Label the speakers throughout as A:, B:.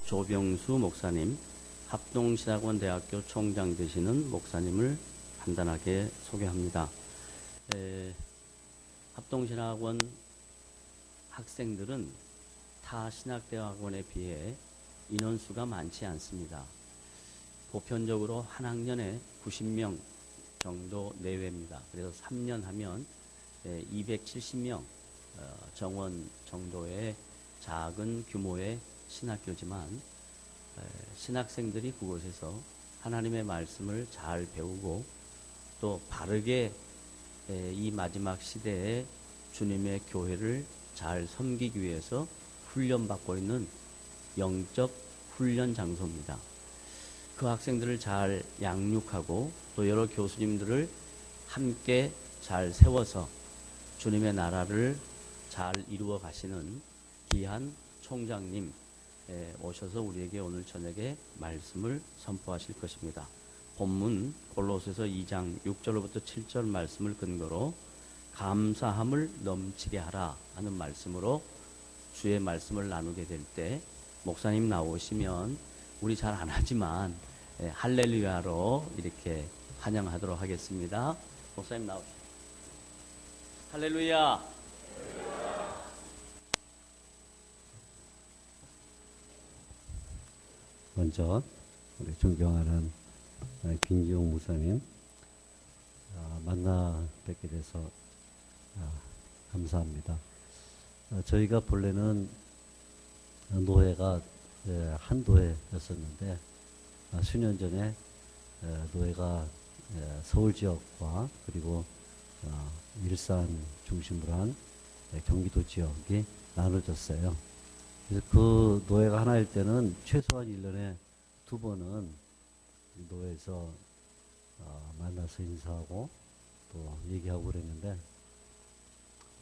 A: 조병수 목사님, 합동신학원대학교 총장 되시는 목사님을 간단하게 소개합니다. 합동신학원 학생들은 타 신학대학원에 비해 인원수가 많지 않습니다. 보편적으로 한 학년에 90명 정도 내외입니다. 그래서 3년 하면 270명 정원 정도의 작은 규모의 신학교지만 신학생들이 그곳에서 하나님의 말씀을 잘 배우고 또 바르게 이 마지막 시대에 주님의 교회를 잘 섬기기 위해서 훈련받고 있는 영적 훈련 장소입니다. 그 학생들을 잘 양육하고 또 여러 교수님들을 함께 잘 세워서 주님의 나라를 잘 이루어 가시는 귀한 총장님 오셔서 우리에게 오늘 저녁에 말씀을 선포하실 것입니다. 본문 골로새서 2장 6절로부터 7절 말씀을 근거로 감사함을 넘치게 하라 하는 말씀으로 주의 말씀을 나누게 될 때 목사님 나오시면 우리 잘 안 하지만 할렐루야로 이렇게 환영하도록 하겠습니다. 목사님 나오시죠. 할렐루야.
B: 먼저 우리 존경하는 김기용 목사님 만나 뵙게 돼서 감사합니다. 저희가 본래는 노회가 한 노회였었는데 수년 전에 노회가 서울 지역과 그리고 일산 중심으로 한 경기도 지역이 나눠졌어요. 그래서 그 노회가 하나일 때는 최소한 1년에 2번은 노회에서 만나서 인사하고 또 얘기하고 그랬는데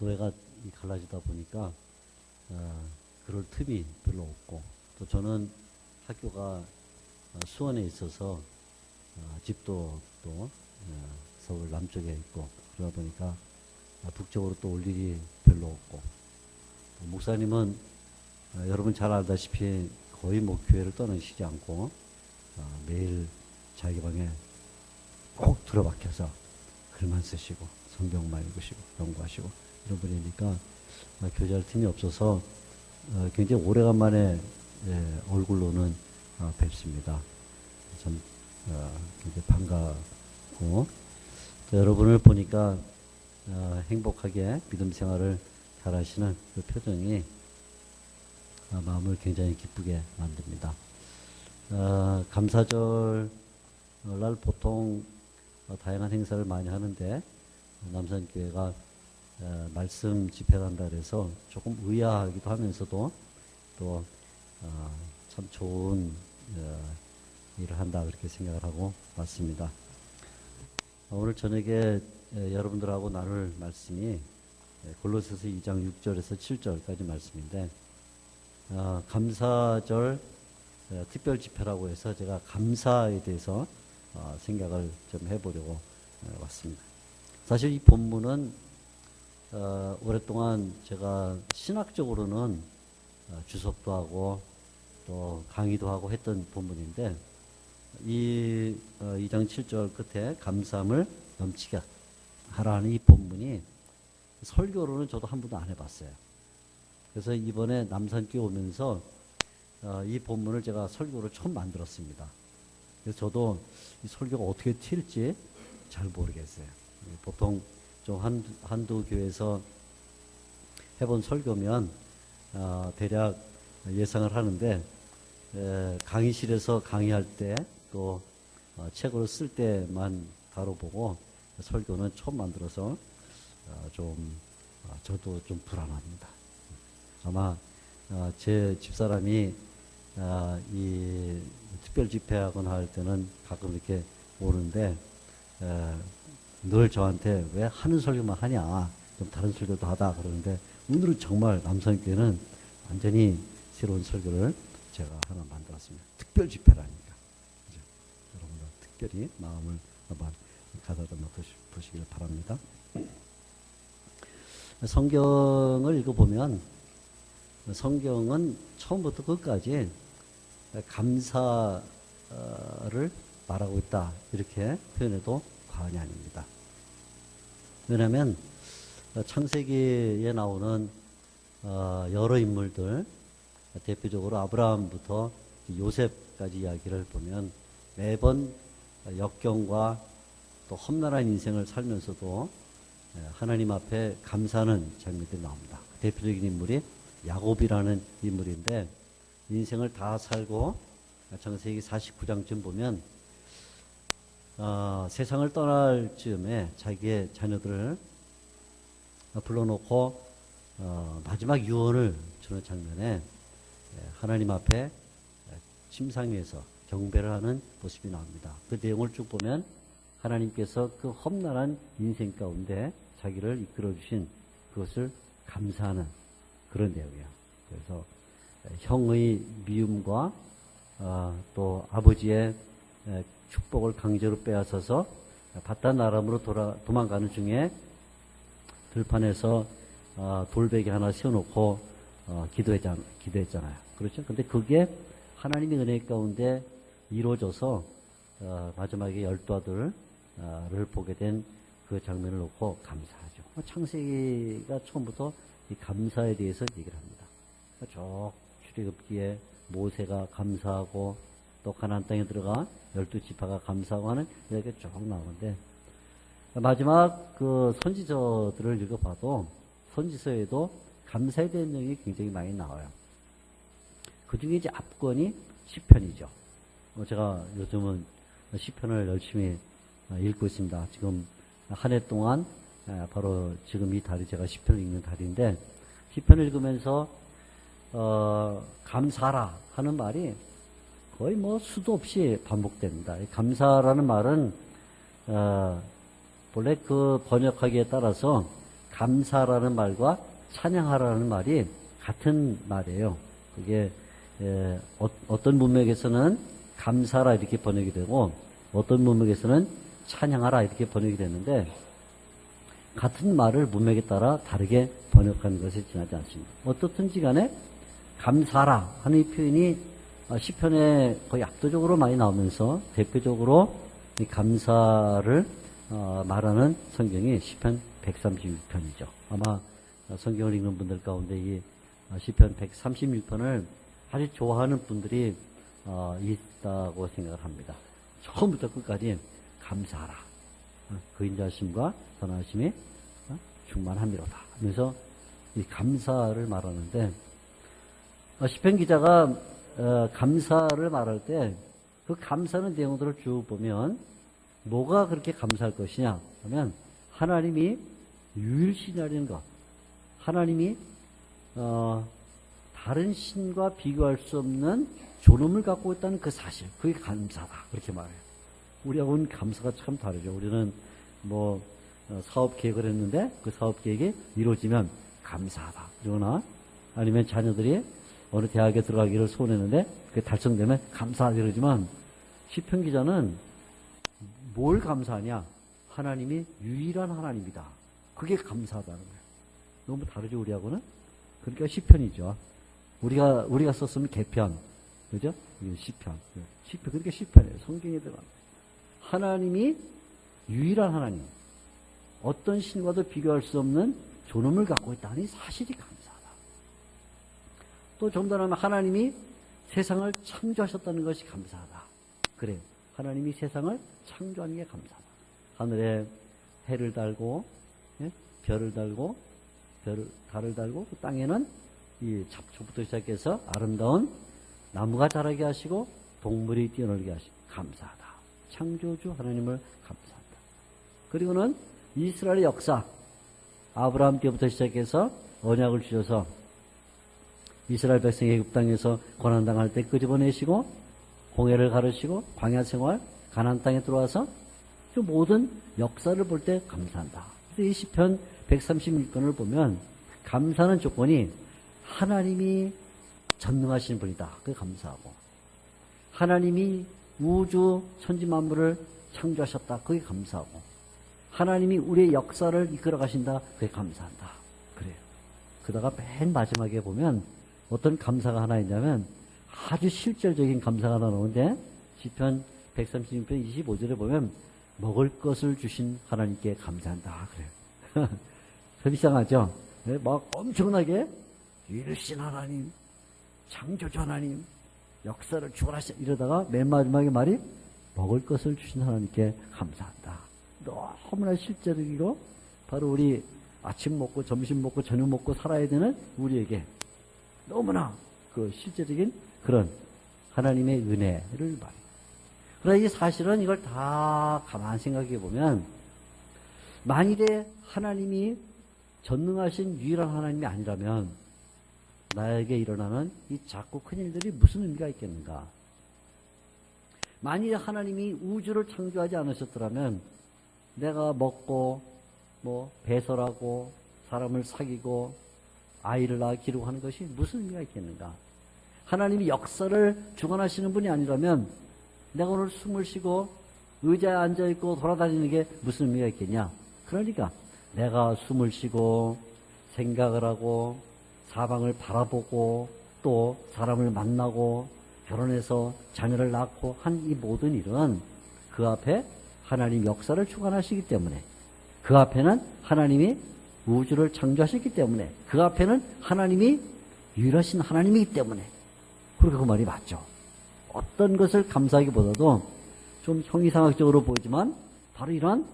B: 노회가 갈라지다 보니까 그럴 틈이 별로 없고 또 저는 학교가 수원에 있어서 집도 또 서울 남쪽에 있고 그러다 보니까 북쪽으로 또 올 일이 별로 없고 목사님은 여러분 잘 알다시피 거의 뭐 교회를 떠나시지 않고 매일 자기 방에 꼭 들어박혀서 글만 쓰시고 성경만 읽으시고 연구하시고 이런 분이니까 교제할 틈이 없어서 굉장히 오래간만에 얼굴로는 뵙습니다. 참 굉장히 반가워 여러분을 보니까 행복하게 믿음 생활을 잘하시는 그 표정이 마음을 굉장히 기쁘게 만듭니다. 감사절 날 보통 다양한 행사를 많이 하는데 남산교회가 말씀 집회를 한다 그래서 조금 의아하기도 하면서도 또 참 좋은 일을 한다 그렇게 생각을 하고 왔습니다. 오늘 저녁에 여러분들하고 나눌 말씀이 골로새서 2장 6절에서 7절까지 말씀인데 감사절 특별 집회라고 해서 제가 감사에 대해서 생각을 좀 해보려고 왔습니다. 사실 이 본문은 오랫동안 제가 신학적으로는 주석도 하고 또 강의도 하고 했던 본문인데 이 2장 7절 끝에 감사함을 넘치게 하라는 이 본문이 설교로는 저도 한 번도 안 해봤어요. 그래서 이번에 남산교회 오면서 이 본문을 제가 설교로 처음 만들었습니다. 그래서 저도 이 설교가 어떻게 튈지 잘 모르겠어요. 보통 좀 한두 교회에서 해본 설교면 대략 예상을 하는데 강의실에서 강의할 때 또 책으로 쓸 때만 다뤄보고 설교는 처음 만들어서 저도 좀 불안합니다. 아마 제 집사람이 이 특별 집회하거나 할 때는 가끔 이렇게 오는데 늘 저한테 왜 하는 설교만 하냐 좀 다른 설교도 하다 그러는데 오늘은 정말 남산교회는 완전히 새로운 설교를 제가 하나 만들었습니다. 특별 집회라니까 여러분들 특별히 마음을 한번 가다듬어 보시길 바랍니다. 성경을 읽어보면 성경은 처음부터 끝까지 감사를 말하고 있다. 이렇게 표현해도 과언이 아닙니다. 왜냐하면 창세기에 나오는 여러 인물들, 대표적으로 아브라함부터 요셉까지 이야기를 보면 매번 역경과 또 험난한 인생을 살면서도 하나님 앞에 감사하는 장면들이 나옵니다. 대표적인 인물이 야곱이라는 인물인데 인생을 다 살고 창세기 49장쯤 보면 세상을 떠날 즈음에 자기의 자녀들을 불러놓고 마지막 유언을 주는 장면에 하나님 앞에 침상위에서 경배를 하는 모습이 나옵니다. 그 내용을 쭉 보면 하나님께서 그 험난한 인생 가운데 자기를 이끌어 주신 그것을 감사하는 그런 내용이에요. 그래서 형의 미움과 또 아버지의 축복을 강제로 빼앗아서 바단 아람으로 도망가는 중에 들판에서 돌베개 하나 세워놓고 기도했잖아요. 그렇죠? 근데 그게 하나님의 은혜 가운데 이루어져서 마지막에 12아들을 보게 된 그 장면을 놓고 감사하죠. 창세기가 처음부터 이 감사에 대해서 얘기를 합니다. 쭉 출애굽기에 모세가 감사하고 또 가나안 땅에 들어가 12지파가 감사하고 하는 이야기가 쭉 나오는데 마지막 그 선지서들을 읽어봐도 선지서에도 감사에 대한 내용이 굉장히 많이 나와요. 그 중에 이제 압권이 시편이죠. 제가 요즘은 시편을 열심히 읽고 있습니다. 지금 한 해 동안 바로 지금 이 달이 제가 시편을 읽는 달인데 시편을 읽으면서 감사라 하는 말이 거의 뭐 수도 없이 반복됩니다. 감사라는 말은 본래 그 번역하기에 따라서 감사라는 말과 찬양하라는 말이 같은 말이에요. 그게 어떤 문맥에서는 감사라 이렇게 번역이 되고 어떤 문맥에서는 찬양하라 이렇게 번역이 되는데 같은 말을 문맥에 따라 다르게 번역하는 것이 지나지 않습니다. 어떻든지 간에 감사라 하는 이 표현이 시편에 거의 압도적으로 많이 나오면서 대표적으로 이 감사를 말하는 성경이 시편 136편이죠. 아마 성경을 읽는 분들 가운데 이 시편 136편을 아주 좋아하는 분들이 있다고 생각을 합니다. 처음부터 끝까지 감사하라. 그 인자심과 선하심이 충만함이로다. 하면서 이 감사를 말하는데 시편 기자가 감사를 말할 때 그 감사하는 내용들을 쭉 보면 뭐가 그렇게 감사할 것이냐 하면 하나님이 유일신이라는 것, 하나님이 다른 신과 비교할 수 없는 존엄을 갖고 있다는 그 사실, 그게 감사다 그렇게 말해요. 우리하고는 감사가 참 다르죠. 우리는 뭐 사업 계획을 했는데 그 사업 계획이 이루어지면 감사하다 그러나 아니면 자녀들이 어느 대학에 들어가기를 소원했는데 그게 달성되면 감사하다 그러지만 시편 기자는 뭘 감사하냐? 하나님이 유일한 하나님이다. 그게 감사하다는 거예요. 너무 다르죠, 우리하고는? 그러니까 시편이죠. 우리가 썼으면 개편. 그죠? 시편. 시편. 그러니까 시편이에요. 성경에 들어가. 하나님이 유일한 하나님. 어떤 신과도 비교할 수 없는 존엄을 갖고 있다니 사실이 감사하다. 또 좀 더 나면 하나님이 세상을 창조하셨다는 것이 감사하다. 그래요. 하나님이 세상을 창조하는 게 감사하다. 하늘에 해를 달고, 별을 달고, 달을 달고, 그 땅에는 이 잡초부터 시작해서 아름다운 나무가 자라게 하시고, 동물이 뛰어놀게 하시고, 감사하다. 창조주 하나님을 감사한다. 그리고는 이스라엘의 역사, 아브라함 때부터 시작해서 언약을 주셔서 이스라엘 백성이 애굽 땅에서 고난당할 때 끄집어내시고 공회를 가르치고 광야 생활, 가나안 땅에 들어와서 그 모든 역사를 볼 때 감사한다. 그래서 이 시편 136편을 보면 감사하는 조건이 하나님이 전능하신 분이다. 그게 감사하고 하나님이 우주 천지 만물을 창조하셨다. 그게 감사하고 하나님이 우리의 역사를 이끌어 가신다. 그게 감사한다. 그래요. 그러다가 맨 마지막에 보면 어떤 감사가 하나 있냐면 아주 실질적인 감사가 나오는데 시편 136편 25절에 보면 먹을 것을 주신 하나님께 감사한다 그래요. 참 이상하죠? 네, 막 엄청나게 이르신 하나님, 창조주 하나님, 역사를 주관하신 이러다가 맨 마지막에 말이 먹을 것을 주신 하나님께 감사한다. 너무나 실제적이고 바로 우리 아침 먹고 점심 먹고 저녁 먹고 살아야 되는 우리에게 너무나 그 실제적인 그런 하나님의 은혜를 말해요. 그러나 이 사실은 이걸 다 가만 생각해 보면 만일에 하나님이 전능하신 유일한 하나님이 아니라면 나에게 일어나는 이 작고 큰 일들이 무슨 의미가 있겠는가? 만일에 하나님이 우주를 창조하지 않으셨더라면 내가 먹고 뭐 배설하고 사람을 사귀고 아이를 낳아 기르고 하는 것이 무슨 의미가 있겠는가? 하나님이 역사를 주관하시는 분이 아니라면 내가 오늘 숨을 쉬고 의자에 앉아있고 돌아다니는 게 무슨 의미가 있겠냐? 그러니까 내가 숨을 쉬고 생각을 하고 사방을 바라보고 또 사람을 만나고 결혼해서 자녀를 낳고 한 이 모든 일은 그 앞에 하나님 역사를 주관하시기 때문에 그 앞에는 하나님이 우주를 창조하셨기 때문에 그 앞에는 하나님이 유일하신 하나님이기 때문에 그러니까 그 말이 맞죠. 어떤 것을 감사하기보다도 좀 형이상학적으로 보이지만 바로 이런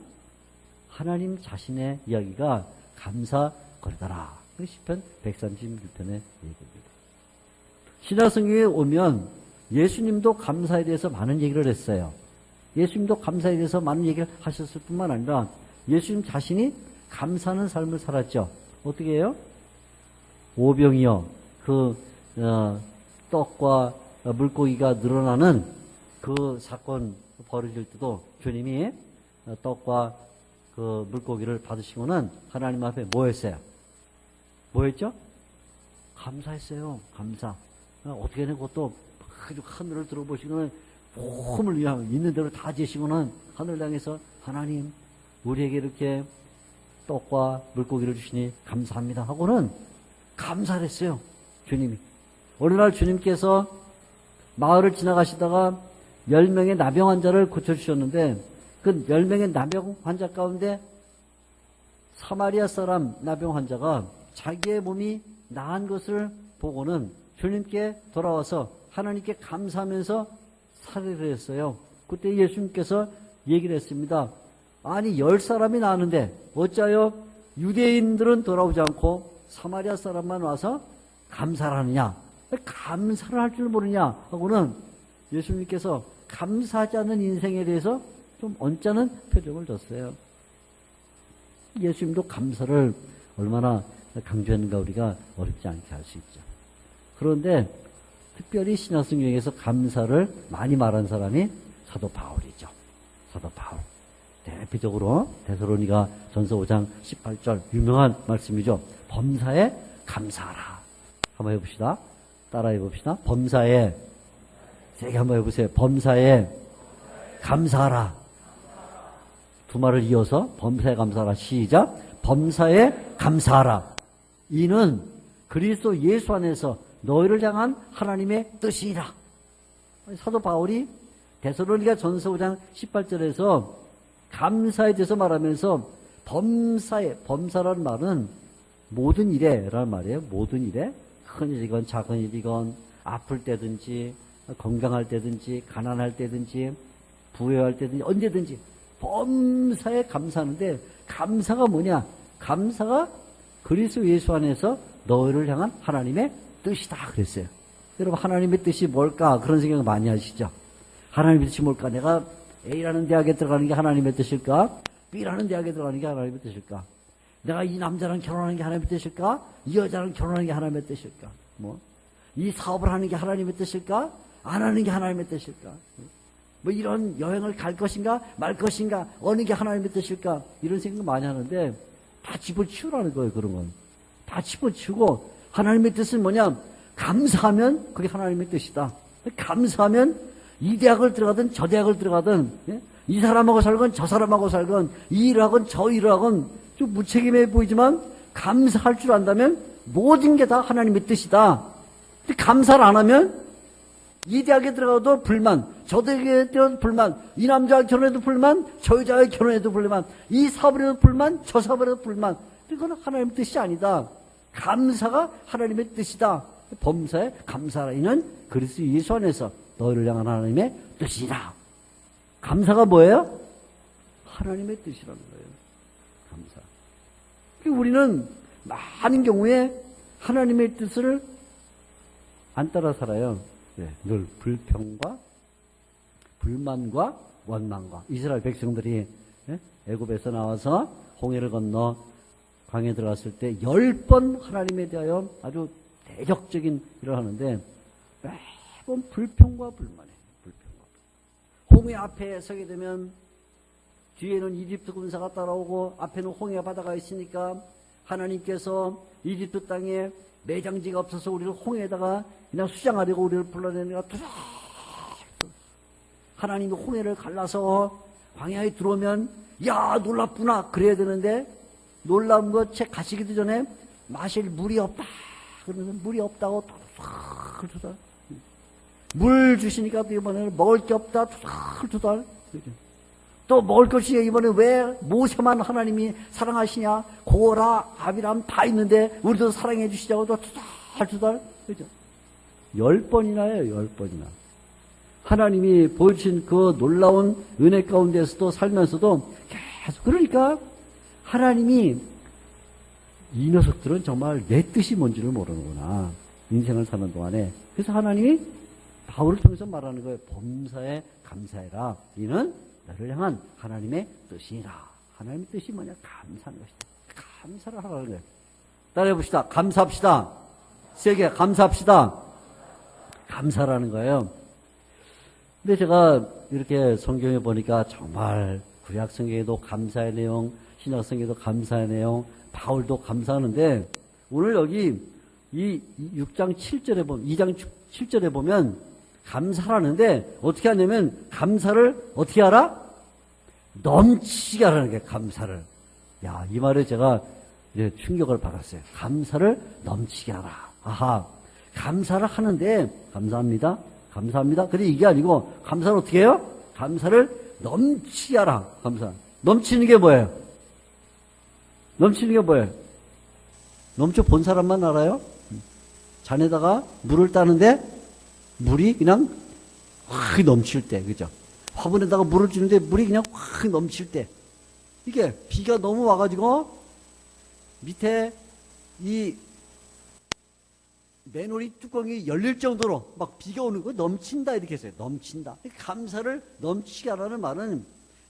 B: 하나님 자신의 이야기가 감사거리더라. 시편 136편의 얘기입니다. 신약성경에 오면 예수님도 감사에 대해서 많은 얘기를 했어요. 예수님도 감사에 대해서 많은 얘기를 하셨을 뿐만 아니라 예수님 자신이 감사하는 삶을 살았죠. 어떻게 해요? 오병이어 떡과 물고기가 늘어나는 그 사건 벌어질 때도 주님이 떡과 그 물고기를 받으시고는 하나님 앞에 뭐 했어요? 뭐 했죠? 감사했어요. 감사. 어떻게 된 것도 하늘을 들어보시고는 폼을 위하여 있는 대로 다 재시고는 하늘을 향해서 하나님 우리에게 이렇게 떡과 물고기를 주시니 감사합니다 하고는 감사를 했어요. 주님이. 어느 날 주님께서 마을을 지나가시다가 10명의 나병 환자를 고쳐주셨는데 그 10명의 나병 환자 가운데 사마리아 사람 나병 환자가 자기의 몸이 나은 것을 보고는 주님께 돌아와서 하나님께 감사하면서 살해를 했어요. 그때 예수님께서 얘기를 했습니다. 아니 10사람이 나았는데 어찌하여 유대인들은 돌아오지 않고 사마리아 사람만 와서 감사를 하느냐? 감사를 할 줄 모르냐? 하고는 예수님께서 감사하지 않는 인생에 대해서 좀 언짢은 표정을 줬어요. 예수님도 감사를 얼마나 강조했는가 우리가 어렵지 않게 알 수 있죠. 그런데 특별히 신약성경에서 감사를 많이 말한 사람이 사도 바울이죠. 사도 바울. 대표적으로 데살로니가 전서 5장 18절 유명한 말씀이죠. 범사에 감사하라. 한번 해봅시다. 따라해 봅시다. 범사에 세게 한번 해보세요. 범사에 감사하라. 두 말을 이어서 범사에 감사하라. 시작. 범사에 감사하라. 이는 그리스도 예수 안에서 너희를 향한 하나님의 뜻이라. 사도 바울이 데살로니가 전서 5장 18절에서 감사에 대해서 말하면서 범사라는 말은 모든 일에라는 말이에요. 모든 일에 큰 일이건 작은 일이건 아플 때든지 건강할 때든지 가난할 때든지 부여할 때든지 언제든지 범사에 감사하는데 감사가 뭐냐? 감사가 그리스도 예수 안에서 너희를 향한 하나님의 뜻이다 그랬어요. 여러분 하나님의 뜻이 뭘까? 그런 생각을 많이 하시죠. 하나님의 뜻이 뭘까? 내가 A라는 대학에 들어가는 게 하나님의 뜻일까? B라는 대학에 들어가는 게 하나님의 뜻일까? 내가 이 남자랑 결혼하는 게 하나님의 뜻일까? 이 여자랑 결혼하는 게 하나님의 뜻일까? 이 사업을 하는 게 하나님의 뜻일까? 안 하는 게 하나님의 뜻일까? 이런 여행을 갈 것인가 말 것인가 어느 게 하나님의 뜻일까? 이런 생각 많이 하는데 다 집어치우라는 거예요. 그런 건 다 집어치우고 하나님의 뜻은 뭐냐? 감사하면 그게 하나님의 뜻이다. 감사하면 이 대학을 들어가든 저 대학을 들어가든 이 사람하고 살건 저 사람하고 살건 이 일을 하건 저 일을 하건 좀 무책임해 보이지만 감사할 줄 안다면 모든 게 다 하나님의 뜻이다. 근데 감사를 안 하면 이 대학에 들어가도 불만, 저 대학에 들어가도 불만, 이 남자가 결혼해도 불만, 저 여자가 결혼해도 불만, 이 사업을 해도 불만, 저 사업을 해도 불만. 이건 하나님의 뜻이 아니다. 감사가 하나님의 뜻이다. 범사에 감사하라. 이는 그리스도 예수 안에서 너희를 향한 하나님의 뜻이다. 감사가 뭐예요? 하나님의 뜻이라는 거예요. 감사. 우리는 많은 경우에 하나님의 뜻을 안 따라 살아요. 네, 늘 불평과 불만과 원망과. 이스라엘 백성들이 애굽에서 나와서 홍해를 건너 광야에 들어갔을 때 10번 하나님에 대하여 아주 대적적인 일을 하는데 매번 불평과 불만이에요. 불평과 불만. 홍해 앞에 서게 되면 뒤에는 이집트 군사가 따라오고 앞에는 홍해 바다가 있으니까 하나님께서 이집트 땅에 매장지가 없어서 우리를 홍해에다가 그냥 수장하려고 우리를 불러내니까 하나님이 홍해를 갈라서 광야에 들어오면 야 놀랍구나 그래야 되는데 놀라운 것 채 가시기도 전에 마실 물이 없다 그러면서 물이 없다고 투덜투덜 물 주시니까 또 이번에는 먹을 게 없다 투덜투덜 또 먹을 것이 이번에 왜 모세만 하나님이 사랑하시냐 고라 아비람 다 있는데 우리도 사랑해 주시자고 또 투덜투덜 그죠? 10번이나요 10번이나 하나님이 보여주신 그 놀라운 은혜 가운데서도 살면서도 계속 그러니까 하나님이 이 녀석들은 정말 내 뜻이 뭔지를 모르는구나 인생을 사는 동안에 그래서 하나님이 바울을 통해서 말하는 거예요. 범사에 감사해라. 이는 너를 향한 하나님의 뜻이라. 하나님의 뜻이 뭐냐? 감사하는 것이다. 감사를 하라는 거예요. 따라해 봅시다. 감사합시다. 세게 감사합시다. 감사라는 거예요. 근데 제가 이렇게 성경에 보니까 정말 구약 성경에도 감사의 내용, 신약 성경에도 감사의 내용, 바울도 감사하는데 오늘 여기 이 6장 7절에 보면 2장 7절에 보면 감사하는데 어떻게 하냐면 감사를 어떻게 하라? 넘치게 하라는 게 감사를. 야, 이 말에 제가 이제 충격을 받았어요. 감사를 넘치게 하라. 아하, 감사를 하는데 감사합니다. 감사합니다. 근데 이게 아니고 감사를 어떻게 해요? 감사를 넘치게 하라. 감사. 넘치는 게 뭐예요? 넘치는 게 뭐예요? 넘쳐 본 사람만 알아요? 잔에다가 물을 따는데 물이 그냥 확 넘칠 때, 그죠? 화분에다가 물을 주는데 물이 그냥 확 넘칠 때. 이게 비가 너무 와가지고 밑에 이 맨홀이 뚜껑이 열릴 정도로 막 비가 오는 거 넘친다 이렇게 했어요. 넘친다. 감사를 넘치게 하라는 말은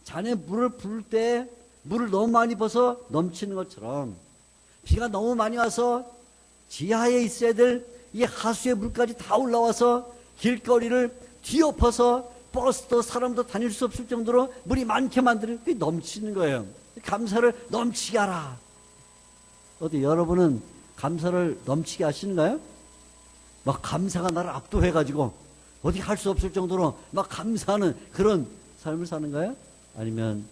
B: 잔에 물을 부을 때 물을 너무 많이 부어서 넘치는 것처럼 비가 너무 많이 와서 지하에 있어야 될 이 하수의 물까지 다 올라와서 길거리를 뒤엎어서 버스도 사람도 다닐 수 없을 정도로 물이 많게 만드는 게 넘치는 거예요. 감사를 넘치게 하라. 어디 여러분은 감사를 넘치게 하시는가요? 막 감사가 나를 압도해가지고 어디 할 수 없을 정도로 막 감사하는 그런 삶을 사는가요? 아니면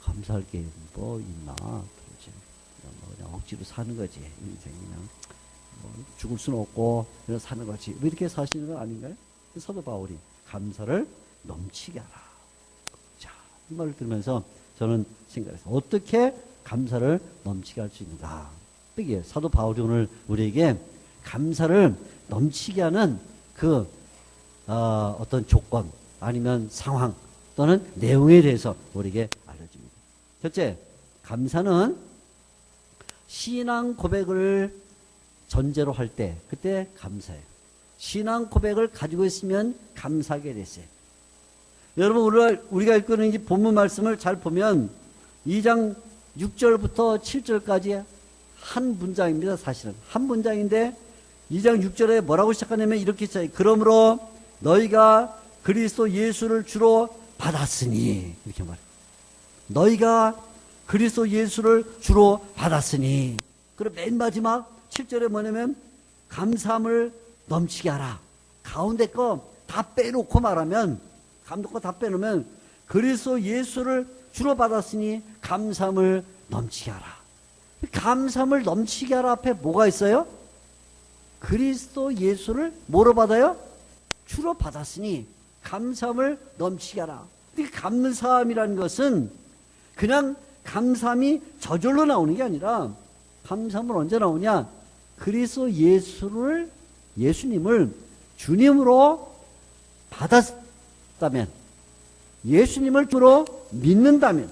B: 감사할 게 뭐 있나? 그렇지. 그냥 억지로 사는 거지. 인생 그냥 뭐 죽을 수는 없고 그냥 사는 거지. 뭐 이렇게 사시는 건 아닌가요? 사도 바울이 감사를 넘치게 하라. 자, 이 말을 들으면서 저는 생각했어요. 어떻게 감사를 넘치게 할 수 있는가? 이게 사도 바울이 오늘 우리에게 감사를 넘치게 하는 그 어떤 조건 아니면 상황 또는 내용에 대해서 우리에게 알려줍니다. 첫째, 감사는 신앙 고백을 전제로 할 때 그때 감사해요. 신앙 고백을 가지고 있으면 감사하게 됐어요. 여러분 우리가 읽고 있는 이 본문 말씀을 잘 보면 2장 6절부터 7절까지 한 문장입니다. 사실은 한 문장인데 2장 6절에 뭐라고 시작하냐면 이렇게 써요. 그러므로 너희가 그리스도 예수를 주로 받았으니 이렇게 말해요. 너희가 그리스도 예수를 주로 받았으니 그럼 맨 마지막 7절에 뭐냐면 감사함을 넘치게 하라. 가운데 거 다 빼놓고 말하면 가운데 거 다 빼놓으면 그리스도 예수를 주로 받았으니 감사함을 넘치게 하라. 감사함을 넘치게 하라 앞에 뭐가 있어요? 그리스도 예수를 뭐로 받아요? 주로 받았으니 감사함을 넘치게 하라. 이 감사함이라는 것은 그냥 감사함이 저절로 나오는 게 아니라 감사함은 언제 나오냐? 그리스도 예수님을 주님으로 받았다면, 예수님을 주로 믿는다면,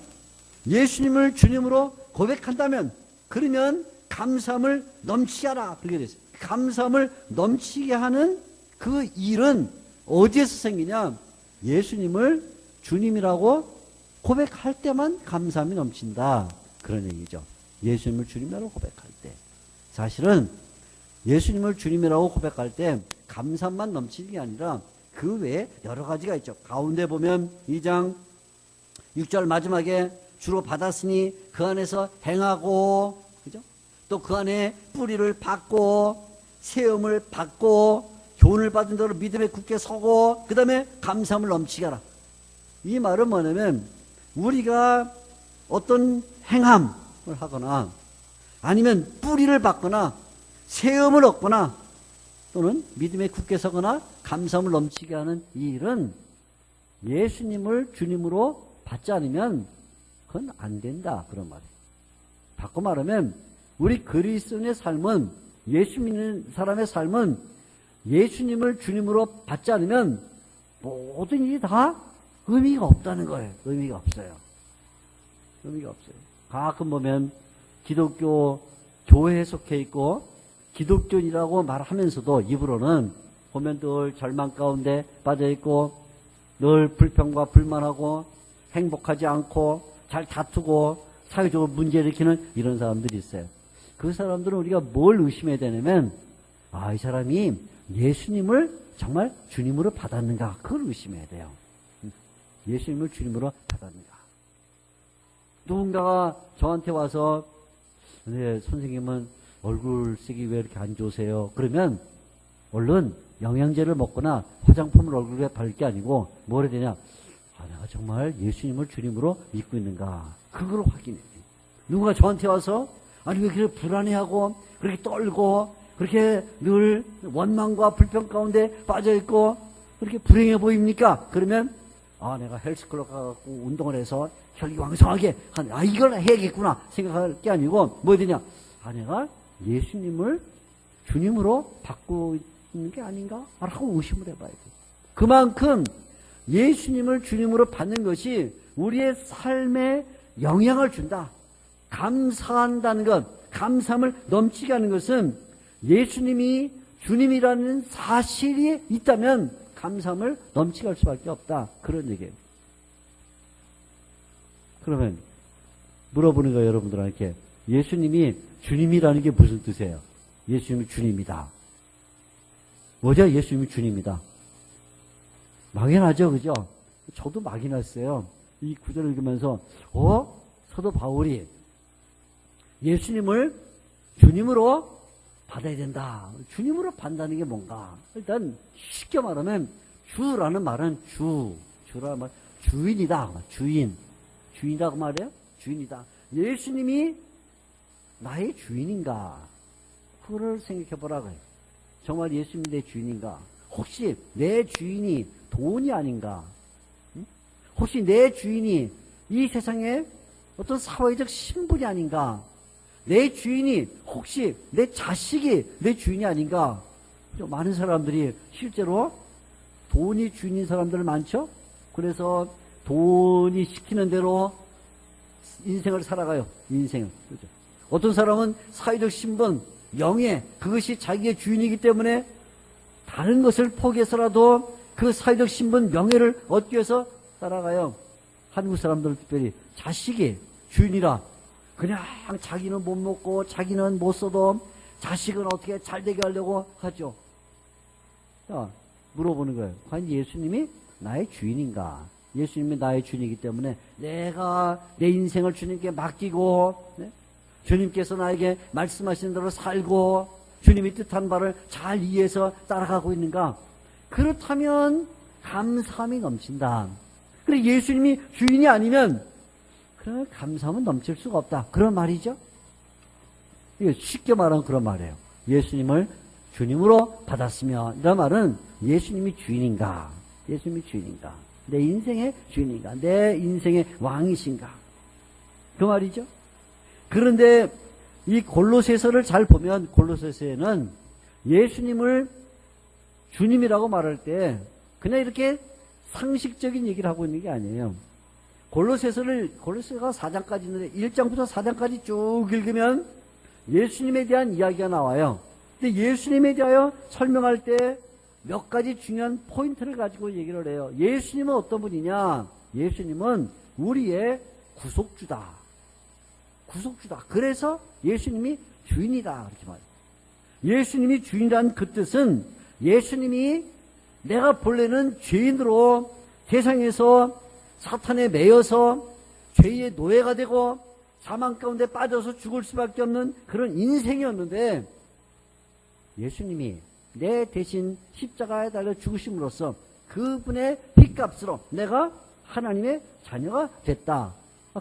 B: 예수님을 주님으로 고백한다면, 그러면 감사함을 넘치게 하라. 그렇게 됐어요. 감사함을 넘치게 하는 그 일은 어디에서 생기냐? 예수님을 주님이라고 고백할 때만 감사함이 넘친다. 그런 얘기죠. 예수님을 주님이라고 고백할 때. 사실은 예수님을 주님이라고 고백할 때 감사함만 넘치는 게 아니라 그 외에 여러 가지가 있죠. 가운데 보면 2장 6절 마지막에 주로 받았으니 그 안에서 행하고, 그죠? 또 그 안에 뿌리를 받고 세움을 받고 교훈을 받은 대로 믿음에 굳게 서고, 그 다음에 감사함을 넘치게 하라. 이 말은 뭐냐면 우리가 어떤 행함을 하거나 아니면 뿌리를 받거나 세움을 얻거나 또는 믿음에 굳게 서거나 감사함을 넘치게 하는 이 일은 예수님을 주님으로 받지 않으면 그건 안 된다. 그런 말이에요. 바꿔 말하면 우리 그리스도인의 삶은, 예수 믿는 사람의 삶은 예수님을 주님으로 받지 않으면 모든 일이 다 의미가 없다는 거예요. 의미가 없어요. 의미가 없어요. 가끔 보면 기독교 교회에 속해 있고 기독교인이라고 말하면서도 입으로는 보면 늘 절망 가운데 빠져 있고 늘 불평과 불만하고 행복하지 않고 잘 다투고 사회적으로 문제 일으키는 이런 사람들이 있어요. 그 사람들은 우리가 뭘 의심해야 되냐면, 이 사람이 예수님을 정말 주님으로 받았는가, 그걸 의심해야 돼요. 예수님을 주님으로 받았는가. 누군가가 저한테 와서, 네, 선생님은 얼굴색이 왜 이렇게 안 좋으세요? 그러면 얼른 영양제를 먹거나 화장품을 얼굴에 바를 게 아니고 뭘 해야 되냐? 내가 정말 예수님을 주님으로 믿고 있는가, 그걸 확인해. 누가 저한테 와서 왜 그렇게 불안해하고 그렇게 떨고 그렇게 늘 원망과 불평 가운데 빠져있고 그렇게 불행해 보입니까? 그러면 내가 헬스클럽 가갖고 운동을 해서 혈기 왕성하게 이걸 해야겠구나 생각할 게 아니고 뭐 해야 되냐? 내가 예수님을 주님으로 받고 있는 게 아닌가? 라고 의심을 해봐야 돼. 그만큼 예수님을 주님으로 받는 것이 우리의 삶에 영향을 준다. 감사한다는 것, 감사함을 넘치게 하는 것은 예수님이 주님이라는 사실이 있다면 감사함을 넘치게 할 수밖에 없다. 그런 얘기예요. 그러면 물어보는 거예요, 여러분들한테. 예수님이 주님이라는 게 무슨 뜻이에요? 예수님이 주님이다. 뭐죠? 예수님이 주님이다. 막연하죠, 그죠? 저도 막연했어요. 이 구절을 읽으면서, 사도 바울이 예수님을 주님으로 받아야 된다. 주님으로 받는다는 게 뭔가? 일단 쉽게 말하면 주라는 말은 주라는 말, 주인이다. 주인이라고 말해요? 주인이다. 예수님이 나의 주인인가? 그걸 생각해 보라고요. 정말 예수님이 내 주인인가? 혹시 내 주인이 돈이 아닌가? 혹시 내 주인이 이 세상에 어떤 사회적 신분이 아닌가? 내 주인이 혹시 내 자식이 내 주인이 아닌가? 많은 사람들이 실제로 돈이 주인인 사람들 많죠? 그래서 돈이 시키는 대로 인생을 살아가요. 인생을. 그렇죠? 어떤 사람은 사회적 신분, 명예, 그것이 자기의 주인이기 때문에 다른 것을 포기해서라도 그 사회적 신분, 명예를 얻기 위해서 따라가요. 한국 사람들 특별히 자식이 주인이라 그냥 자기는 못 먹고 자기는 못 써도 자식은 어떻게 잘 되게 하려고 하죠. 자, 물어보는 거예요. 과연 예수님이 나의 주인인가? 예수님이 나의 주인이기 때문에 내가 내 인생을 주님께 맡기고, 네? 주님께서 나에게 말씀하시는 대로 살고 주님이 뜻한 바를 잘 이해해서 따라가고 있는가? 그렇다면 감사함이 넘친다. 그래, 예수님이 주인이 아니면 그러면 감사함은 넘칠 수가 없다. 그런 말이죠. 이게 쉽게 말하면 그런 말이에요. 예수님을 주님으로 받았으며, 이런 말은 예수님이 주인인가? 예수님이 주인인가? 내 인생의 주인인가? 내 인생의 왕이신가? 그 말이죠. 그런데 이 골로새서를 잘 보면 골로새서에는 예수님을 주님이라고 말할 때 그냥 이렇게 상식적인 얘기를 하고 있는 게 아니에요. 골로새가 4장까지 있는데 1장부터 4장까지 쭉 읽으면 예수님에 대한 이야기가 나와요. 근데 예수님에 대하여 설명할 때 몇 가지 중요한 포인트를 가지고 얘기를 해요. 예수님은 어떤 분이냐? 예수님은 우리의 구속주다. 구속주다. 그래서 예수님이 주인이다. 그렇게 말해요. 예수님이 주인이라는 그 뜻은 예수님이 내가 본래는 죄인으로 세상에서 사탄에 매여서 죄의 노예가 되고 사망 가운데 빠져서 죽을 수밖에 없는 그런 인생이었는데 예수님이 내 대신 십자가에 달려 죽으심으로써 그분의 피값으로 내가 하나님의 자녀가 됐다.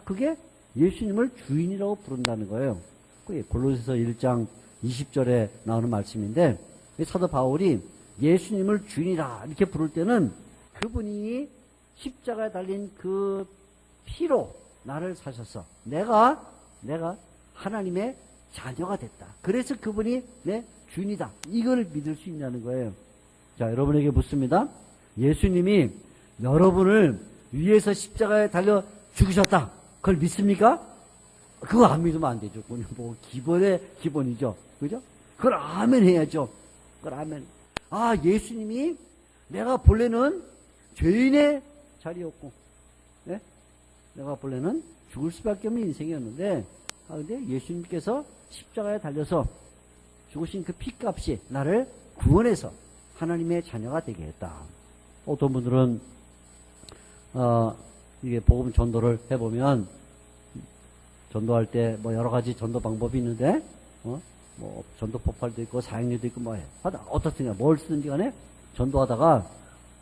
B: 그게 예수님을 주인이라고 부른다는 거예요. 그게 골로새서 1장 20절에 나오는 말씀인데 사도 바울이 예수님을 주인이라 이렇게 부를 때는 그분이 십자가에 달린 그 피로 나를 사셔서 내가 하나님의 자녀가 됐다. 그래서 그분이 내 주인이다. 이걸 믿을 수 있냐는 거예요. 자, 여러분에게 묻습니다. 예수님이 여러분을 위해서 십자가에 달려 죽으셨다. 그걸 믿습니까? 그거 안 믿으면 안 되죠. 그건 뭐 기본의 기본이죠. 그죠? 그걸 아멘 해야죠. 그걸 아멘. 아, 예수님이 내가 본래는 죄인의 자리였고, 네? 내가 본래는 죽을 수밖에 없는 인생이었는데, 근데 예수님께서 십자가에 달려서 죽으신 그 피값이 나를 구원해서 하나님의 자녀가 되게 했다. 어떤 분들은 이게 복음 전도를 해보면 전도할 때 뭐 여러 가지 전도 방법이 있는데 뭐 전도 폭발도 있고 사역료도 있고 뭐 해. 어떻든가 뭘 쓰든지 간에 전도하다가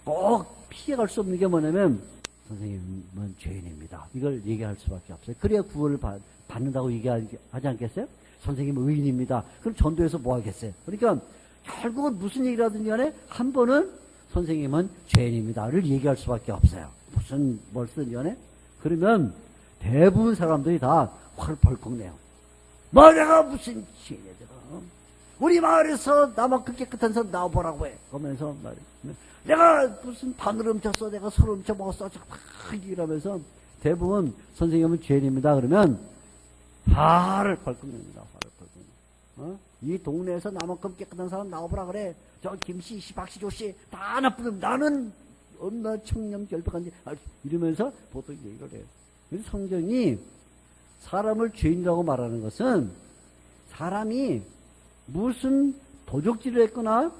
B: 꼭 피해갈 수 없는 게 뭐냐면 선생님은 죄인입니다. 이걸 얘기할 수밖에 없어요. 그래야 구원을 받는다고 얘기하지 않겠어요? 선생님은 의인입니다. 그럼 전도해서 뭐 하겠어요? 그러니까 결국은 무슨 얘기를 하든지 간에 한 번은 선생님은 죄인입니다를 얘기할 수밖에 없어요. 뭘 쓰든지 간에. 그러면 대부분 사람들이 다 화를 벌컥 내요. 뭐 내가 무슨 죄인이야 내가. 우리 마을에서 나만큼 깨끗한 사람 나와보라고 해. 그러면서 내가 무슨 반을 훔쳤어. 내가 술을 훔쳐 먹었어. 막 이러면서 대부분 선생님은 죄인입니다. 그러면 화를 벌컥 냅니다. 화를 벌컥. 이 동네에서 나만큼 깨끗한 사람 나와보라 그래. 저 김씨, 씨, 박씨, 조씨 다 나쁘면 나는 얼마나 청렴 결백한지 이러면서 보통 얘기를 해요. 그래서 성경이 사람을 죄인이라고 말하는 것은 사람이 무슨 도적질을 했거나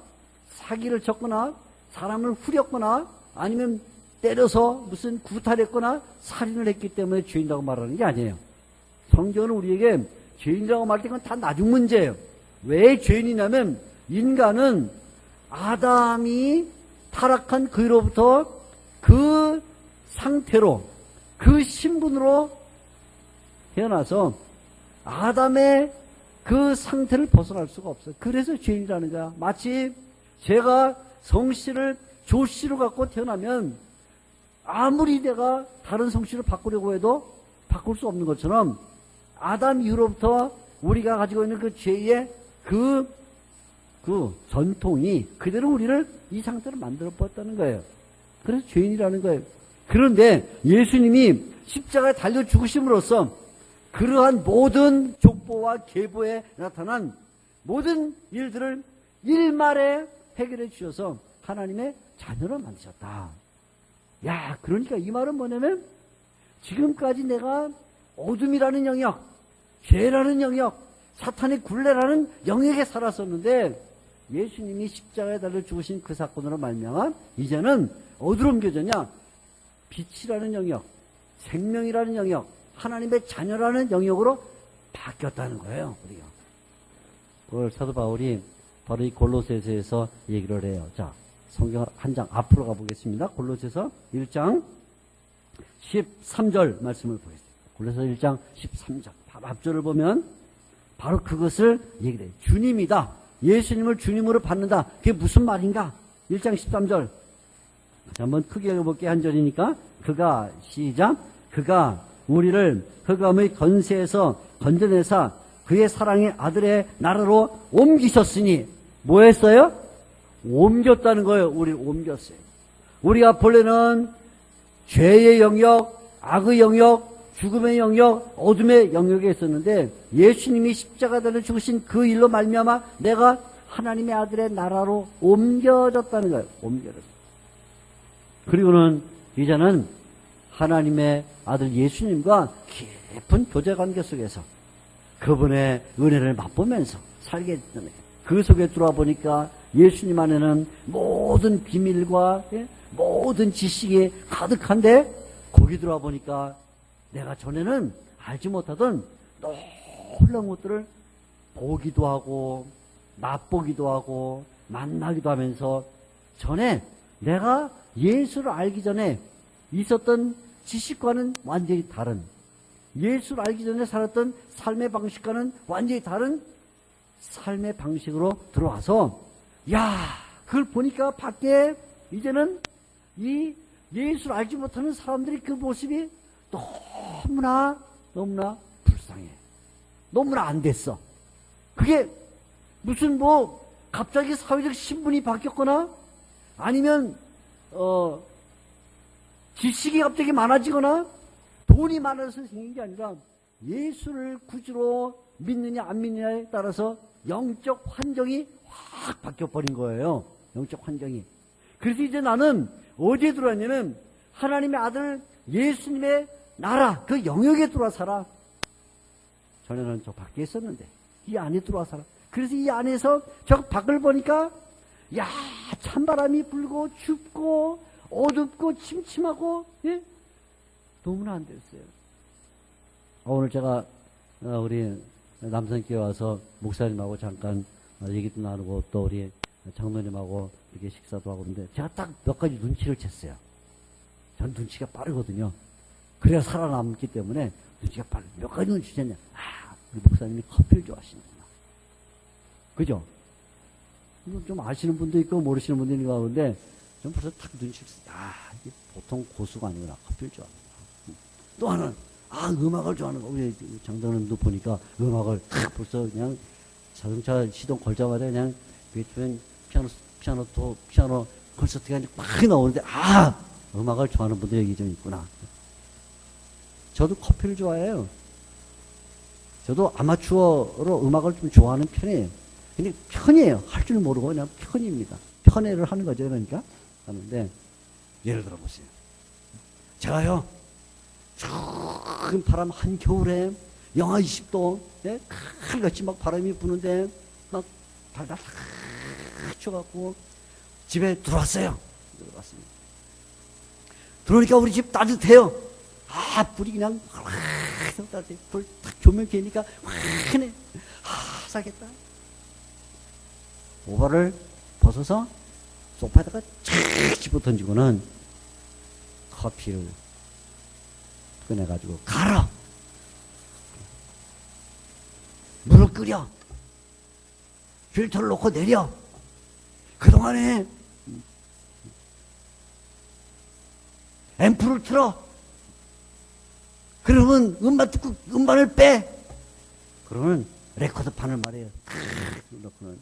B: 사기를 쳤거나 사람을 후렸거나 아니면 때려서 무슨 구탈했거나 살인을 했기 때문에 죄인이라고 말하는 게 아니에요. 성경은 우리에게 죄인이라고 말할 때 그건 다 나중 문제예요. 왜 죄인이냐면 인간은 아담이 타락한 그로부터 그 상태로 그 신분으로 태어나서 아담의 그 상태를 벗어날 수가 없어요. 그래서 죄인이라는 거야. 마치 제가 성씨를 조씨로 갖고 태어나면 아무리 내가 다른 성씨를 바꾸려고 해도 바꿀 수 없는 것처럼 아담 이후로부터 우리가 가지고 있는 그 죄의 그 전통이 그대로 우리를 이 상태로 만들어버렸다는 거예요. 그래서 죄인이라는 거예요. 그런데 예수님이 십자가에 달려 죽으심으로써 그러한 모든 족보와 계보에 나타난 모든 일들을 일말에 해결해 주셔서 하나님의 자녀로 만드셨다. 야, 그러니까 이 말은 뭐냐면 지금까지 내가 어둠이라는 영역, 죄라는 영역, 사탄의 굴레라는 영역에 살았었는데 예수님이 십자가에 달려 죽으신 그 사건으로 말미암아 이제는 어디로 옮겨졌냐? 빛이라는 영역, 생명이라는 영역, 하나님의 자녀라는 영역으로 바뀌었다는 거예요. 우리가. 그걸 사도 바울이 바로 이 골로새서에서 얘기를 해요. 자, 성경 한 장 앞으로 가보겠습니다. 골로새서 1장 13절 말씀을 보겠습니다. 골로새서 1장 13절 앞절을 보면 바로 그것을 얘기를 해요. 주님이다. 예수님을 주님으로 받는다. 그게 무슨 말인가? 1장 13절. 자, 한번 크게 읽어볼게요. 한 절이니까. 그가, 시작. 그가 우리를 흑암의 건세에서 건져내사 그의 사랑의 아들의 나라로 옮기셨으니, 뭐 했어요? 옮겼다는 거예요. 우리 옮겼어요. 우리가 본래는 죄의 영역, 악의 영역, 죽음의 영역, 어둠의 영역에 있었는데 예수님이 십자가대를 죽으신 그 일로 말미암아 내가 하나님의 아들의 나라로 옮겨졌다는 거예요. 옮겨졌어요. 그리고는 이제는 하나님의 아들 예수님과 깊은 교제관계 속에서 그분의 은혜를 맛보면서 살게 됐다는 거예요. 그 속에 들어와 보니까 예수님 안에는 모든 비밀과 모든 지식이 가득한데, 거기 들어와 보니까 내가 전에는 알지 못하던 놀라운 것들을 보기도 하고 맛보기도 하고 만나기도 하면서, 전에 내가 예수를 알기 전에 있었던 지식과는 완전히 다른, 예수를 알기 전에 살았던 삶의 방식과는 완전히 다른 삶의 방식으로 들어와서, 야, 그걸 보니까 밖에 이제는 이 예수를 알지 못하는 사람들이 그 모습이 너무나 불쌍해. 너무나 안 됐어. 그게 무슨 갑자기 사회적 신분이 바뀌었거나 아니면 지식이 갑자기 많아지거나 돈이 많아서 생긴 게 아니라 예수를 구주로 믿느냐 안 믿느냐에 따라서 영적 환경이 확 바뀌어버린 거예요. 영적 환경이. 그래서 이제 나는 어디에 들어왔냐면 하나님의 아들 예수님의 나라, 그 영역에 들어와 살아. 전에는 저 밖에 있었는데 이 안에 들어와 살아. 그래서 이 안에서 저 밖을 보니까, 야, 찬바람이 불고 춥고 어둡고 침침하고, 예? 너무나 안 됐어요. 오늘 제가 우리 남산교회 와서 목사님하고 잠깐 얘기도 나누고 또 우리 장로님하고 이렇게 식사도 하고 그러는데, 제가 딱 몇 가지 눈치를 챘어요. 전 눈치가 빠르거든요. 그래야 살아남기 때문에 눈치가 빠르. 몇 가지 눈치 챘냐? 우리 목사님이 커피를 좋아하시는구나. 그죠? 좀 아시는 분도 있고 모르시는 분도 있는 거 같은데, 전 벌써 딱 눈치를 챘어요. 이게 보통 고수가 아니구나. 커피를 좋아하는구나. 또 하나는, 음악을 좋아하는 거. 우리 장로님도 보니까 음악을 딱 벌써 그냥 자동차 시동 걸자마자 그냥 베토벤 피아노 콘서트가 막 나오는데, 음악을 좋아하는 분들이 여기 좀 있구나. 저도 커피를 좋아해요. 저도 아마추어로 음악을 좀 좋아하는 편이에요. 근데 편이에요. 할 줄 모르고 그냥 편입니다. 편애를 하는 거죠. 그러니까 하는데, 예를 들어 보세요. 제가요, 큰 바람 한겨울에 영하 20도, 예? 칼같이 막 바람이 부는데 막 달달 쳐갖고 집에 들어왔어요. 들어왔습니다. 들어오니까 우리 집 따뜻해요. 불이 그냥 따뜻해. 불 딱 조명 켜니까 환해. 싸겠다. 오바를 벗어서 소파에다가 착 집어 던지고는 커피를 꺼내가지고 갈아. 물을 끓여. 필터를 놓고 내려. 그동안에 앰프를 틀어. 그러면 음반을 빼. 그러면 레코드판을 말이에요. 놓고는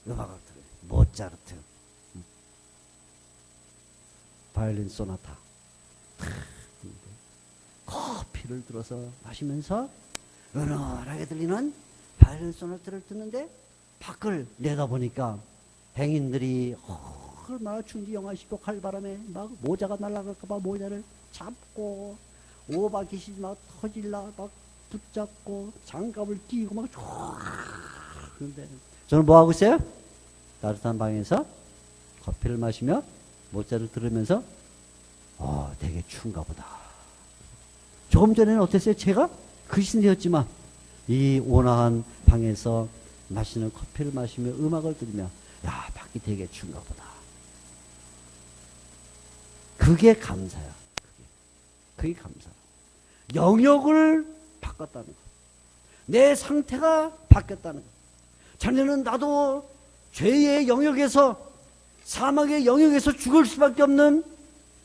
B: 음악을 들어요. 모차르트, 바이올린 소나타. 커피를 들어서 마시면서 은은하게 들리는 바이올린 소나타를 듣는데, 밖을 내다보니까 행인들이 얼마나 춘지 영하 10도 칼바람에 막 모자가 날아갈까봐 모자를 잡고, 오바깃이 막 터질라 막 붙잡고 장갑을 끼고 막 그런데 저는 뭐 하고 있어요? 따뜻한 방에서 커피를 마시며 모자를 들으면서 되게 추운가 보다. 조금 전에는 어땠어요? 제가 그리스도였지만 이 온화한 방에서 마시는 커피를 마시며 음악을 들으며, 야, 밖이 되게 추운가 보다. 그게 감사야. 그게 감사. 영역을 바꿨다는 거. 내 상태가 바뀌었다는 거. 자네는 나도 죄의 영역에서, 사망의 영역에서 죽을 수밖에 없는,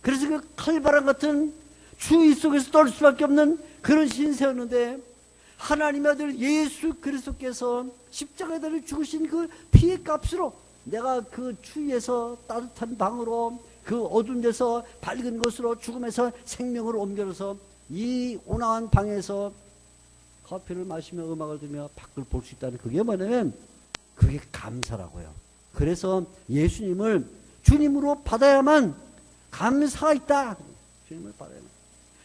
B: 그래서 그 칼바람 같은 추위 속에서 떨 수밖에 없는 그런 신세였는데, 하나님의 아들 예수 그리스도께서 십자가에 달려 죽으신 그 피의 값으로 내가 그 추위에서 따뜻한 방으로, 그 어두운 데서 밝은 곳으로, 죽음에서 생명으로 옮겨서 이 온화한 방에서 커피를 마시며 음악을 들으며 밖을 볼 수 있다는, 그게 뭐냐면 그게 감사라고요. 그래서 예수님을 주님으로 받아야만 감사가 있다. 주님을 받아야만.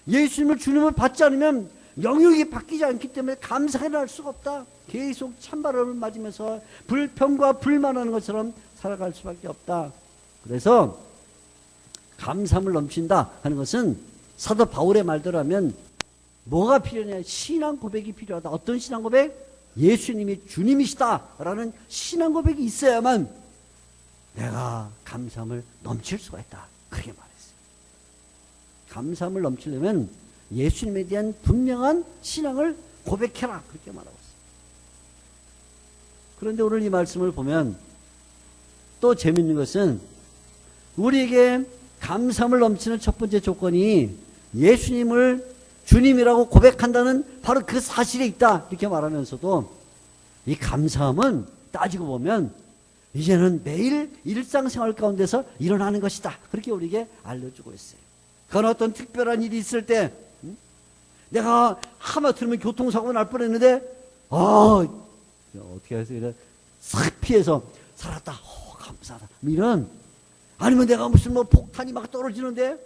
B: 예수님을 주님을 받지 않으면 영역이 바뀌지 않기 때문에 감사가 날 수가 없다. 계속 찬바람을 맞으면서 불평과 불만하는 것처럼 살아갈 수밖에 없다. 그래서 감사함을 넘친다 하는 것은 사도 바울의 말대로 하면 뭐가 필요하냐? 신앙 고백이 필요하다. 어떤 신앙 고백? 예수님이 주님이시다라는 신앙 고백이 있어야만 내가 감사함을 넘칠 수가 있다. 그렇게 말했어요. 감사함을 넘치려면 예수님에 대한 분명한 신앙을 고백해라. 그렇게 말하고 있어요. 그런데 오늘 이 말씀을 보면 또 재밌는 것은, 우리에게 감사함을 넘치는 첫 번째 조건이 예수님을 주님이라고 고백한다는 바로 그 사실에 있다. 이렇게 말하면서도 이 감사함은 따지고 보면 이제는 매일 일상생활 가운데서 일어나는 것이다. 그렇게 우리에게 알려주고 있어요. 그건 어떤 특별한 일이 있을 때, 내가 하마터면 교통사고 날 뻔했는데 어떻게 해서 이래 싹 피해서 살았다. 감사하다. 이런, 아니면 내가 무슨 폭탄이 막 떨어지는데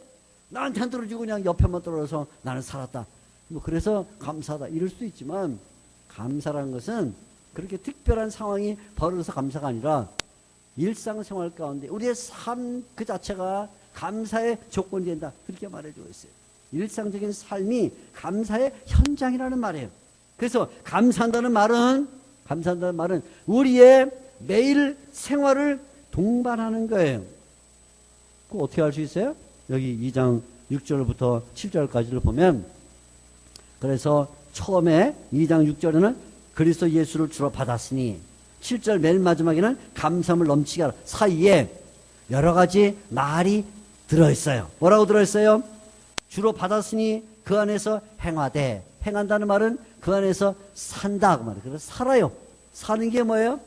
B: 나한테 안 떨어지고 그냥 옆에만 떨어져서 나는 살았다. 그래서 감사하다. 이럴 수도 있지만, 감사라는 것은 그렇게 특별한 상황이 벌어져서 감사가 아니라 일상생활 가운데 우리의 삶 그 자체가 감사의 조건이 된다. 그렇게 말해주고 있어요. 일상적인 삶이 감사의 현장이라는 말이에요. 그래서 감사한다는 말은 우리의 매일 생활을 동반하는 거예요. 그거 어떻게 알 수 있어요? 여기 2장 6절부터 7절까지를 보면, 그래서 처음에 2장 6절에는 그리스도 예수를 주로 받았으니, 7절 맨 마지막에는 감사함을 넘치게 하라. 사이에 여러 가지 말이 들어있어요. 뭐라고 들어있어요? 주로 받았으니 그 안에서 행하되, 행한다는 말은 그 안에서 산다 그 말이에요. 그래서 살아요. 사는 게 뭐예요?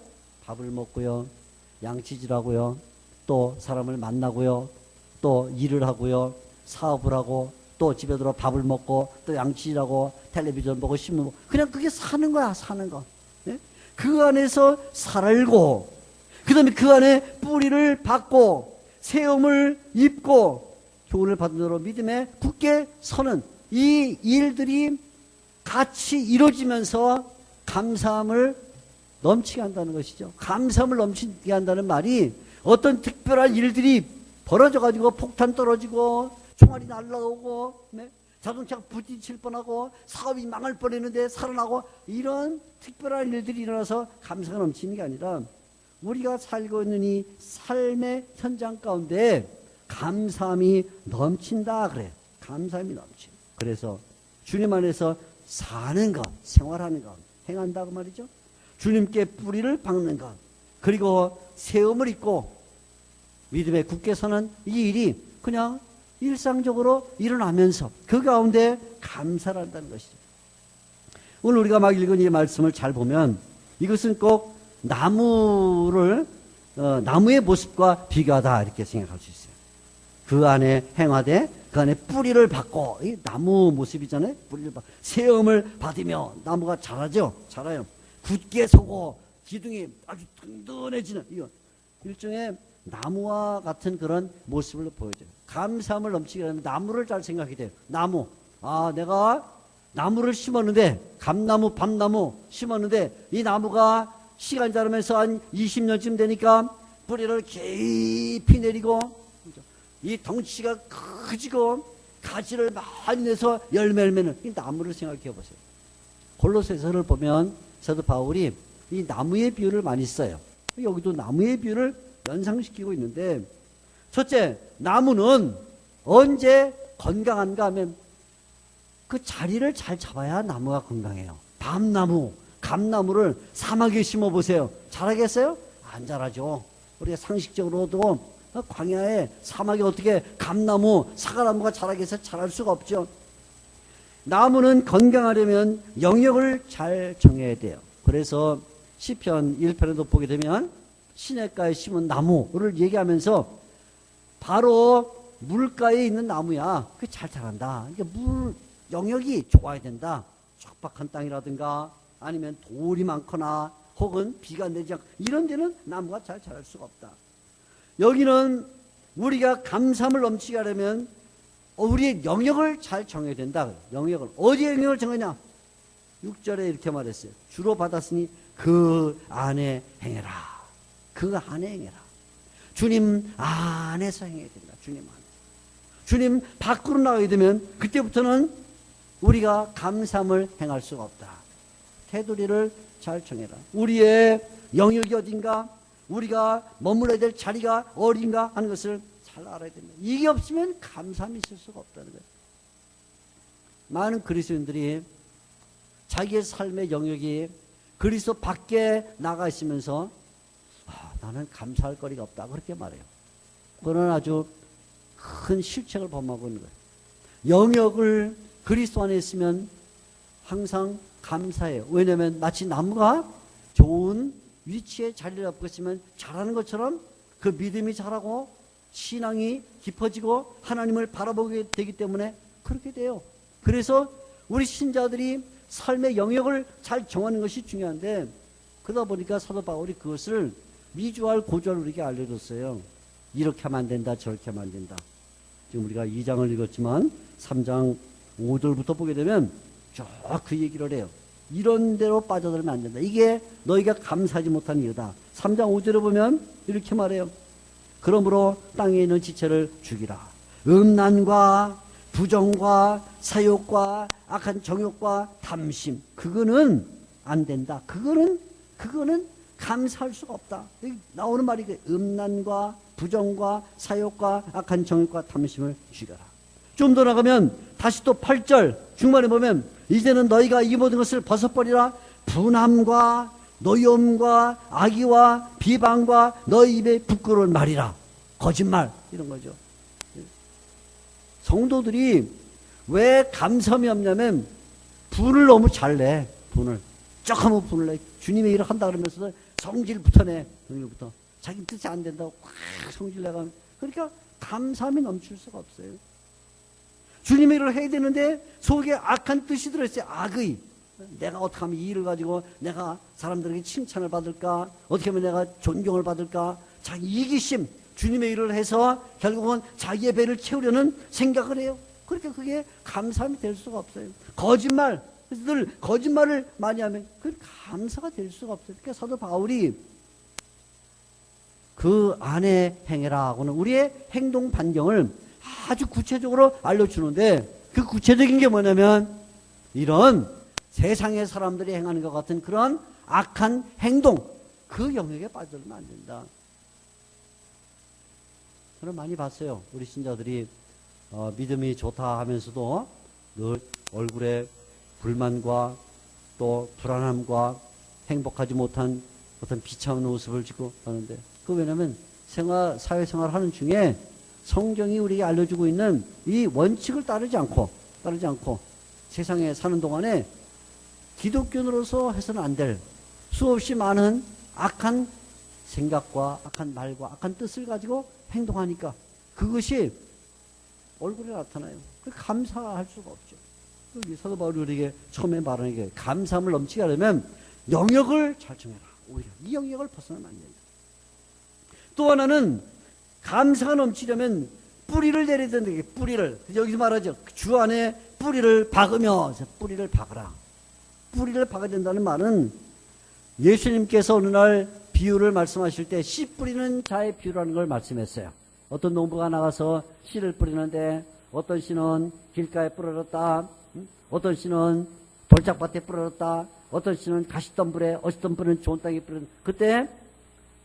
B: 밥을 먹고요, 양치질하고요, 또 사람을 만나고요, 또 일을 하고요, 사업을 하고, 또 집에 들어 밥을 먹고, 또 양치질하고, 텔레비전 보고, 신문 보고, 그냥 그게 사는 거야. 사는 거. 네? 그 안에서 살고, 그 다음에 그 안에 뿌리를 받고 세움을 입고 교훈을 받은 대로 믿음에 굳게 서는 이 일들이 같이 이루어지면서 감사함을 넘치게 한다는 것이죠. 감사함을 넘치게 한다는 말이, 어떤 특별한 일들이 벌어져 가지고 폭탄 떨어지고 총알이 날라오고, 네? 자동차가 부딪힐 뻔하고 사업이 망할 뻔했는데 살아나고, 이런 특별한 일들이 일어나서 감사가 넘치는 게 아니라 우리가 살고 있는 이 삶의 현장 가운데 감사함이 넘친다 그래요. 감사함이 넘쳐. 그래서 주님 안에서 사는 것, 생활하는 것, 행한다고 말이죠. 주님께 뿌리를 박는 것, 그리고 세움을 입고 믿음에 굳게 서는 이 일이 그냥 일상적으로 일어나면서 그 가운데 감사를 한다는 것이죠. 오늘 우리가 막 읽은 이 말씀을 잘 보면 이것은 꼭 나무의 모습과 비교하다 이렇게 생각할 수 있어요. 그 안에 행하되 그 안에 뿌리를 받고, 이 나무 모습이잖아요. 뿌리를 받고 세움을 받으며 나무가 자라죠. 자라요. 굳게 서고 기둥이 아주 든든해지는, 이거 일종의 나무와 같은 그런 모습을 보여줘요. 감사함을 넘치게 하면 나무를 잘 생각이 돼요. 나무. 내가 나무를 심었는데, 감나무, 밤나무 심었는데, 이 나무가 시간이 지나면서 한 20년쯤 되니까 뿌리를 깊이 내리고, 이 덩치가 커지고, 가지를 많이 내서 열매를 맺는 이 나무를 생각해 보세요. 골로새서를 보면 사도 바울이 이 나무의 비유를 많이 써요. 여기도 나무의 비유를 연상시키고 있는데, 첫째, 나무는 언제 건강한가 하면 그 자리를 잘 잡아야 나무가 건강해요. 밤나무, 감나무를 사막에 심어 보세요. 자라겠어요? 안 자라죠. 우리가 상식적으로도 광야에 사막에 어떻게 감나무, 사과나무가 자라게 해서 자랄 수가 없죠. 나무는 건강하려면 영역을 잘 정해야 돼요. 그래서 시편 1편에도 보게 되면 시냇가에 심은 나무를 얘기하면서 바로 물가에 있는 나무야. 그게 잘 자란다. 그러니까 물 영역이 좋아야 된다. 척박한 땅이라든가 아니면 돌이 많거나 혹은 비가 내리지 않고 이런 데는 나무가 잘 자랄 수가 없다. 여기는 우리가 감사함을 넘치게 하려면 우리의 영역을 잘 정해야 된다. 영역을 어디에 영역을 정하냐? 6절에 이렇게 말했어요. 주로 받았으니 그 안에 행해라. 그 안에 행해라. 주님 안에서 행해야 된다. 주님 안에. 주님 밖으로 나가게 되면 그때부터는 우리가 감사함을 행할 수가 없다. 테두리를 잘 정해라. 우리의 영역이 어딘가, 우리가 머물러야 될 자리가 어딘가 하는 것을 잘 알아야 됩니다. 이게 없으면 감사함이 있을 수가 없다는 거예요. 많은 그리스도인들이 자기의 삶의 영역이 그리스도 밖에 나가 있으면서 나는 감사할 거리가 없다 그렇게 말해요. 그건 아주 큰 실책을 범하고 있는 거예요. 영역을 그리스도 안에 있으면 항상 감사해요. 왜냐하면 마치 나무가 좋은 위치에 자리를 잡고 있으면 자라는 것처럼 그 믿음이 자라고 신앙이 깊어지고 하나님을 바라보게 되기 때문에 그렇게 돼요. 그래서 우리 신자들이 삶의 영역을 잘 정하는 것이 중요한데, 그러다 보니까 사도 바울이 그것을 미주알 고주알 우리에게 알려줬어요. 이렇게 하면 안 된다, 저렇게 하면 안 된다. 지금 우리가 2장을 읽었지만 3장 5절부터 보게 되면 쭉 그 얘기를 해요. 이런 대로 빠져들면 안 된다. 이게 너희가 감사하지 못한 이유다. 3장 5절에 보면 이렇게 말해요. 그러므로 땅에 있는 지체를 죽이라. 음란과 부정과 사욕과 악한 정욕과 탐심, 그거는 안 된다. 그거는 감사할 수가 없다. 여기 나오는 말이 음란과 부정과 사욕과 악한 정욕과 탐심을 죽여라. 좀 더 나가면 다시 또 8절 중반에 보면 이제는 너희가 이 모든 것을 벗어버리라. 분함과 노여움과 악의와 비방과 너희 입에 부끄러운 말이라. 거짓말, 이런 거죠. 성도들이 왜 감사함이 없냐면 분을 너무 잘 내. 분을 조금은 분을 내. 주님의 일을 한다 그러면서도 성질부터 내. 성질부터 자기 뜻이 안 된다고 확 성질 내가. 그러니까 감사함이 넘칠 수가 없어요. 주님의 일을 해야 되는데 속에 악한 뜻이 들어있어요. 악의. 내가 어떻게 하면 이 일을 가지고 내가 사람들에게 칭찬을 받을까, 어떻게 하면 내가 존경을 받을까, 자기 이기심, 주님의 일을 해서 결국은 자기의 배를 채우려는 생각을 해요. 그러니까 그게 감사함이 될 수가 없어요. 거짓말, 늘 거짓말을 많이 하면 그 감사가 될 수가 없어요. 그러니까 사도 바울이 그 안에 행해라 하고는 우리의 행동 반경을 아주 구체적으로 알려주는데, 그 구체적인 게 뭐냐면 이런 세상의 사람들이 행하는 것 같은 그런 악한 행동, 그 영역에 빠져들면 안 된다. 저는 많이 봤어요. 우리 신자들이 믿음이 좋다 하면서도 늘 얼굴에 불만과 또 불안함과 행복하지 못한 어떤 비참한 모습을 짓고 하는데, 그 왜냐하면 사회생활 하는 중에 성경이 우리에게 알려주고 있는 이 원칙을 따르지 않고 세상에 사는 동안에 기독교인으로서 해서는 안 될 수없이 많은 악한 생각과 악한 말과 악한 뜻을 가지고 행동하니까 그것이 얼굴에 나타나요. 감사할 수가 없죠. 여기 사도 바울이 우리에게 처음에 말하는 게 감사함을 넘치게 하려면 영역을 잘 정해라. 오히려 이 영역을 벗어나면 안 된다. 또 하나는 감사가 넘치려면 뿌리를 내려야 된다. 뿌리를. 여기서 말하죠. 주 안에 뿌리를 박으며, 뿌리를 박아라. 뿌리를 박아야 된다는 말은 예수님께서 어느 날 비유를 말씀하실 때 씨 뿌리는 자의 비유라는 걸 말씀했어요. 어떤 농부가 나가서 씨를 뿌리는데 어떤 씨는 길가에 뿌려졌다, 어떤 씨는 돌짝밭에 뿌려졌다, 어떤 씨는 가시덤불에, 어떤 분은 좋은 땅에 뿌려졌다. 그때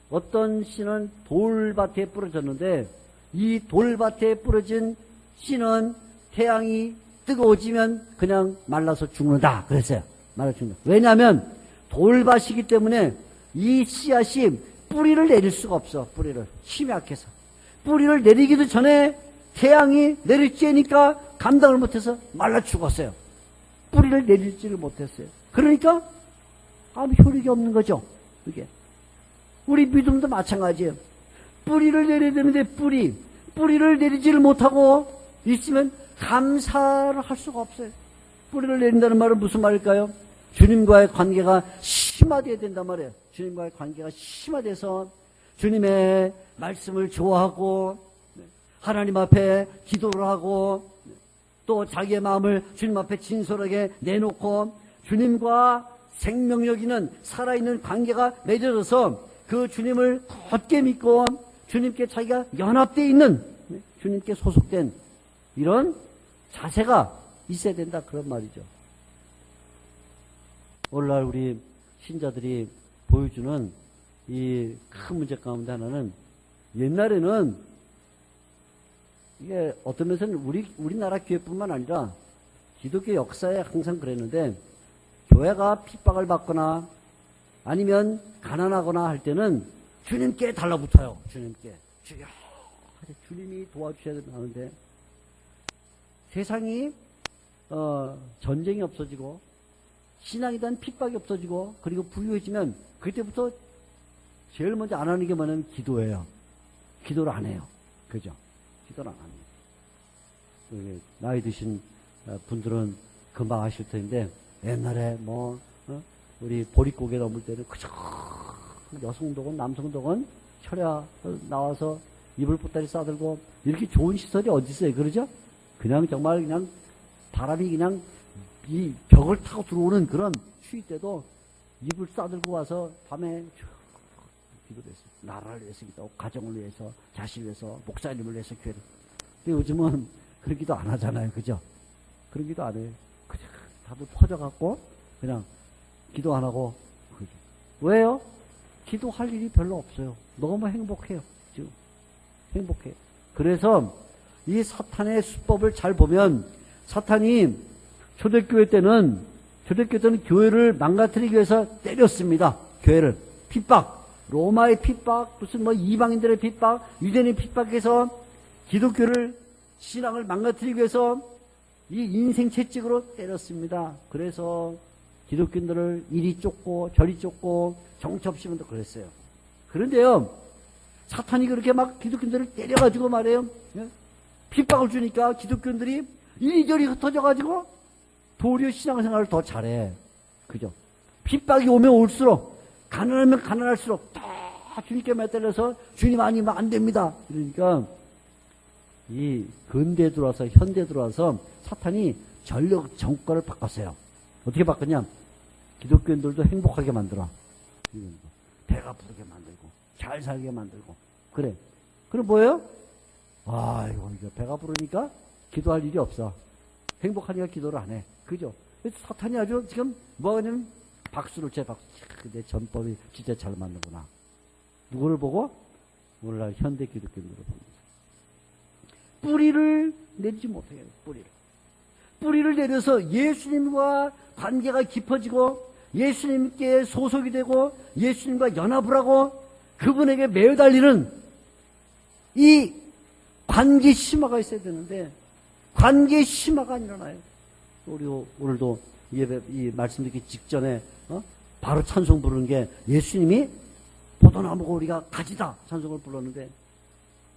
B: 어떤 씨는 돌밭에 뿌려졌는데 이 돌밭에 뿌려진 씨는 태양이 뜨거워지면 그냥 말라서 죽는다 그랬어요. 말라 죽는다. 왜냐하면 돌밭이기 때문에 이 씨앗이 뿌리를 내릴 수가 없어. 뿌리를. 힘이 약해서. 뿌리를 내리기도 전에 태양이 내리쬐니까 감당을 못해서 말라 죽었어요. 뿌리를 내릴지를 못했어요. 그러니까 아무 효력이 없는 거죠. 이게. 우리 믿음도 마찬가지예요. 뿌리를 내려야 되는데 뿌리를 내리지를 못하고 있으면 감사를 할 수가 없어요. 뿌리를 내린다는 말은 무슨 말일까요? 주님과의 관계가 심화되어야 된단 말이에요. 주님과의 관계가 심화돼서 주님의 말씀을 좋아하고 하나님 앞에 기도를 하고 또 자기의 마음을 주님 앞에 진솔하게 내놓고 주님과 생명력 있는 살아있는 관계가 맺어져서 그 주님을 굳게 믿고 주님께 자기가 연합되어 있는 주님께 소속된 이런 자세가 있어야 된다 그런 말이죠. 오늘날 우리 신자들이 보여주는 이 큰 문제 가운데 하나는 옛날에는 이게 어떤 면에서는 우리나라 교회뿐만 아니라 기독교 역사에 항상 그랬는데 교회가 핍박을 받거나 아니면 가난하거나 할 때는 주님께 달라붙어요. 주님께. 주님이 도와주셔야 하는데 세상이 전쟁이 없어지고 신앙에 대한 핍박이 없어지고 그리고 부유해지면 그때부터 제일 먼저 안 하는 게 뭐냐면 기도예요. 기도를 안 해요. 그죠? 기도를 안 합니다. 나이 드신 분들은 금방 아실 텐데 옛날에 우리 보릿고개 넘을 때는 그저 여성도건 남성도건 철야 나와서 이불 보따리 싸들고 이렇게 좋은 시설이 어디 있어요? 그러죠? 그냥 정말 그냥 바람이 그냥 이 벽을 타고 들어오는 그런 추위 때도 이불 싸들고 와서 밤에 기도를 했어요. 나라를 위해서 기도하고 가정을 위해서 자신을 위해서 목사님을 위해서 교회를. 근데 요즘은 그런 기도 안 하잖아요. 그죠? 그런 기도 안 해요. 그냥 다들 퍼져갖고 그냥 기도 안 하고. 왜요? 기도할 일이 별로 없어요. 너무 행복해요. 지금 행복해요. 그래서 이 사탄의 수법을 잘 보면 사탄이 초대교회 때는 교회를 망가뜨리기 위해서 때렸습니다. 교회를 핍박, 로마의 핍박, 무슨 이방인들의 핍박, 유대인의 핍박해서 기독교를 신앙을 망가뜨리기 위해서 이 인생 채찍으로 때렸습니다. 그래서 기독교인들을 이리 쫓고 저리 쫓고 정치없이면도 그랬어요. 그런데요, 사탄이 그렇게 막 기독교인들을 때려가지고 말해요. 핍박을 주니까 기독교인들이 이리저리 흩어져가지고 도리어 신앙생활을 더 잘해. 그죠? 핍박이 오면 올수록 가난하면 가난할수록 다 주님께 매달려서 주님 아니면 안 됩니다. 그러니까 이 근대에 들어와서 현대에 들어와서 사탄이 전력 정권을 바꿨어요. 어떻게 바꿨냐? 기독교인들도 행복하게 만들어. 배가 부르게 만들고 잘 살게 만들고. 그래. 그럼 뭐예요? 아이고 이거 배가 부르니까 기도할 일이 없어. 행복하니까 기도를 안 해. 그죠? 사탄이 아주 지금 뭐 하냐면 박수를 쳐. 박수. 내 전법이 진짜 잘 맞는구나. 누구를 보고? 오늘날 현대 기독교인들을 봅니다. 뿌리를 내리지 못해요. 뿌리를 내려서 예수님과 관계가 깊어지고 예수님께 소속이 되고 예수님과 연합을 하고 그분에게 매달리는 이 관계 심화가 있어야 되는데 관계 심화가 안 일어나요. 우리 오늘도 이 말씀 듣기 직전에 바로 찬송 부르는 게 예수님이 포도나무고 우리가 가지다 찬송을 불렀는데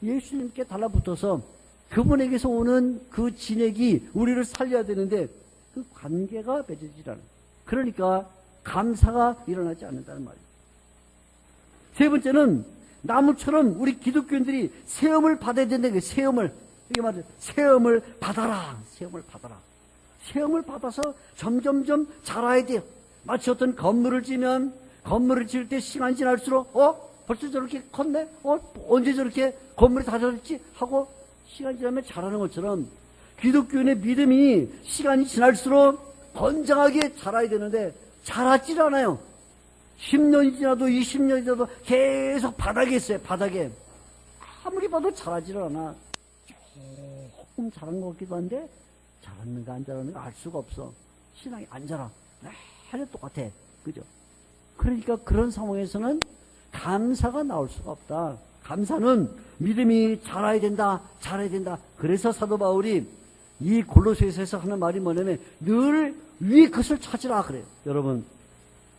B: 예수님께 달라붙어서 그분에게서 오는 그 진액이 우리를 살려야 되는데 그 관계가 맺어지지 않아요. 그러니까 감사가 일어나지 않는다는 말이에요. 세 번째는 나무처럼 우리 기독교인들이 세움을 받아야 된다는 거예요. 세움을. 이게 말이에요. 세움을 받아라. 세움을 받아라. 세움을 받아서 점점점 자라야 돼요. 마치 어떤 건물을 지면 건물을 지을 때 시간이 지날수록 벌써 저렇게 컸네? 언제 저렇게 건물이 다 자랐지? 하고 시간이 지나면 자라는 것처럼 기독교인의 믿음이 시간이 지날수록 건장하게 자라야 되는데 자라질 않아요. 10년이 지나도 20년이 지나도 계속 바닥에 있어요. 바닥에. 아무리 봐도 자라질 않아. 조금 자란 것 같기도 한데 자랐는가 안 자랐는가 알 수가 없어. 신앙이 안 자라. 매일 똑같아. 그죠? 그러니까 그런 상황에서는 감사가 나올 수가 없다. 감사는 믿음이 자라야 된다. 자라야 된다. 그래서 사도 바울이 이 골로새서에서 하는 말이 뭐냐면 늘 위의 것을 찾으라 그래요. 여러분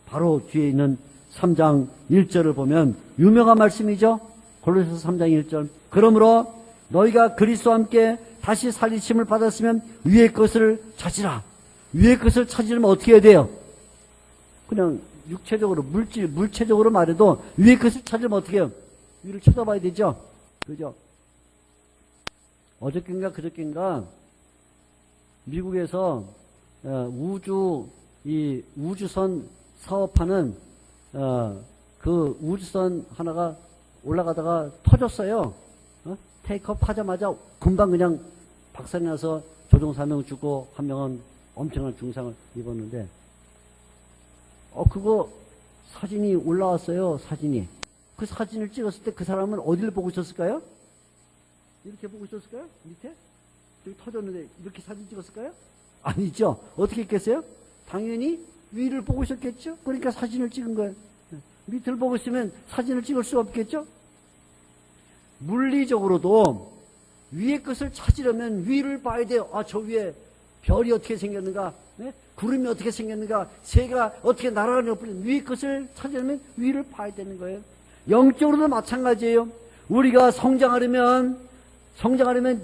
B: 바로 뒤에 있는 3장 1절을 보면 유명한 말씀이죠. 골로새서 3장 1절. 그러므로 너희가 그리스도와 함께 다시 살리심을 받았으면 위의 것을 찾으라. 위의 것을 찾으려면 어떻게 해야 돼요? 그냥 육체적으로 물체적으로 말해도 위의 것을 찾으려면 어떻게 해요? 위를 쳐다봐야 되죠. 그죠? 어저께인가 그저께인가 미국에서 우주선 사업하는 그 우주선 하나가 올라가다가 터졌어요. 테이크업 하자마자 금방 그냥 박살이 나서 조종사 한 명 죽고 한 명은 엄청난 중상을 입었는데 그거 사진이 올라왔어요. 사진이. 그 사진을 찍었을 때 그 사람은 어디를 보고 있었을까요? 이렇게 보고 있었을까요? 밑에? 여기 터졌는데 이렇게 사진 찍었을까요? 아니죠. 어떻게 했겠어요? 당연히 위를 보고 있었겠죠. 그러니까 사진을 찍은 거예요. 밑을 보고 있으면 사진을 찍을 수 없겠죠. 물리적으로도 위의 것을 찾으려면 위를 봐야 돼요. 저 위에 별이 어떻게 생겼는가, 네? 구름이 어떻게 생겼는가, 새가 어떻게 날아가는가, 위의 것을 찾으려면 위를 봐야 되는 거예요. 영적으로도 마찬가지예요. 우리가 성장하려면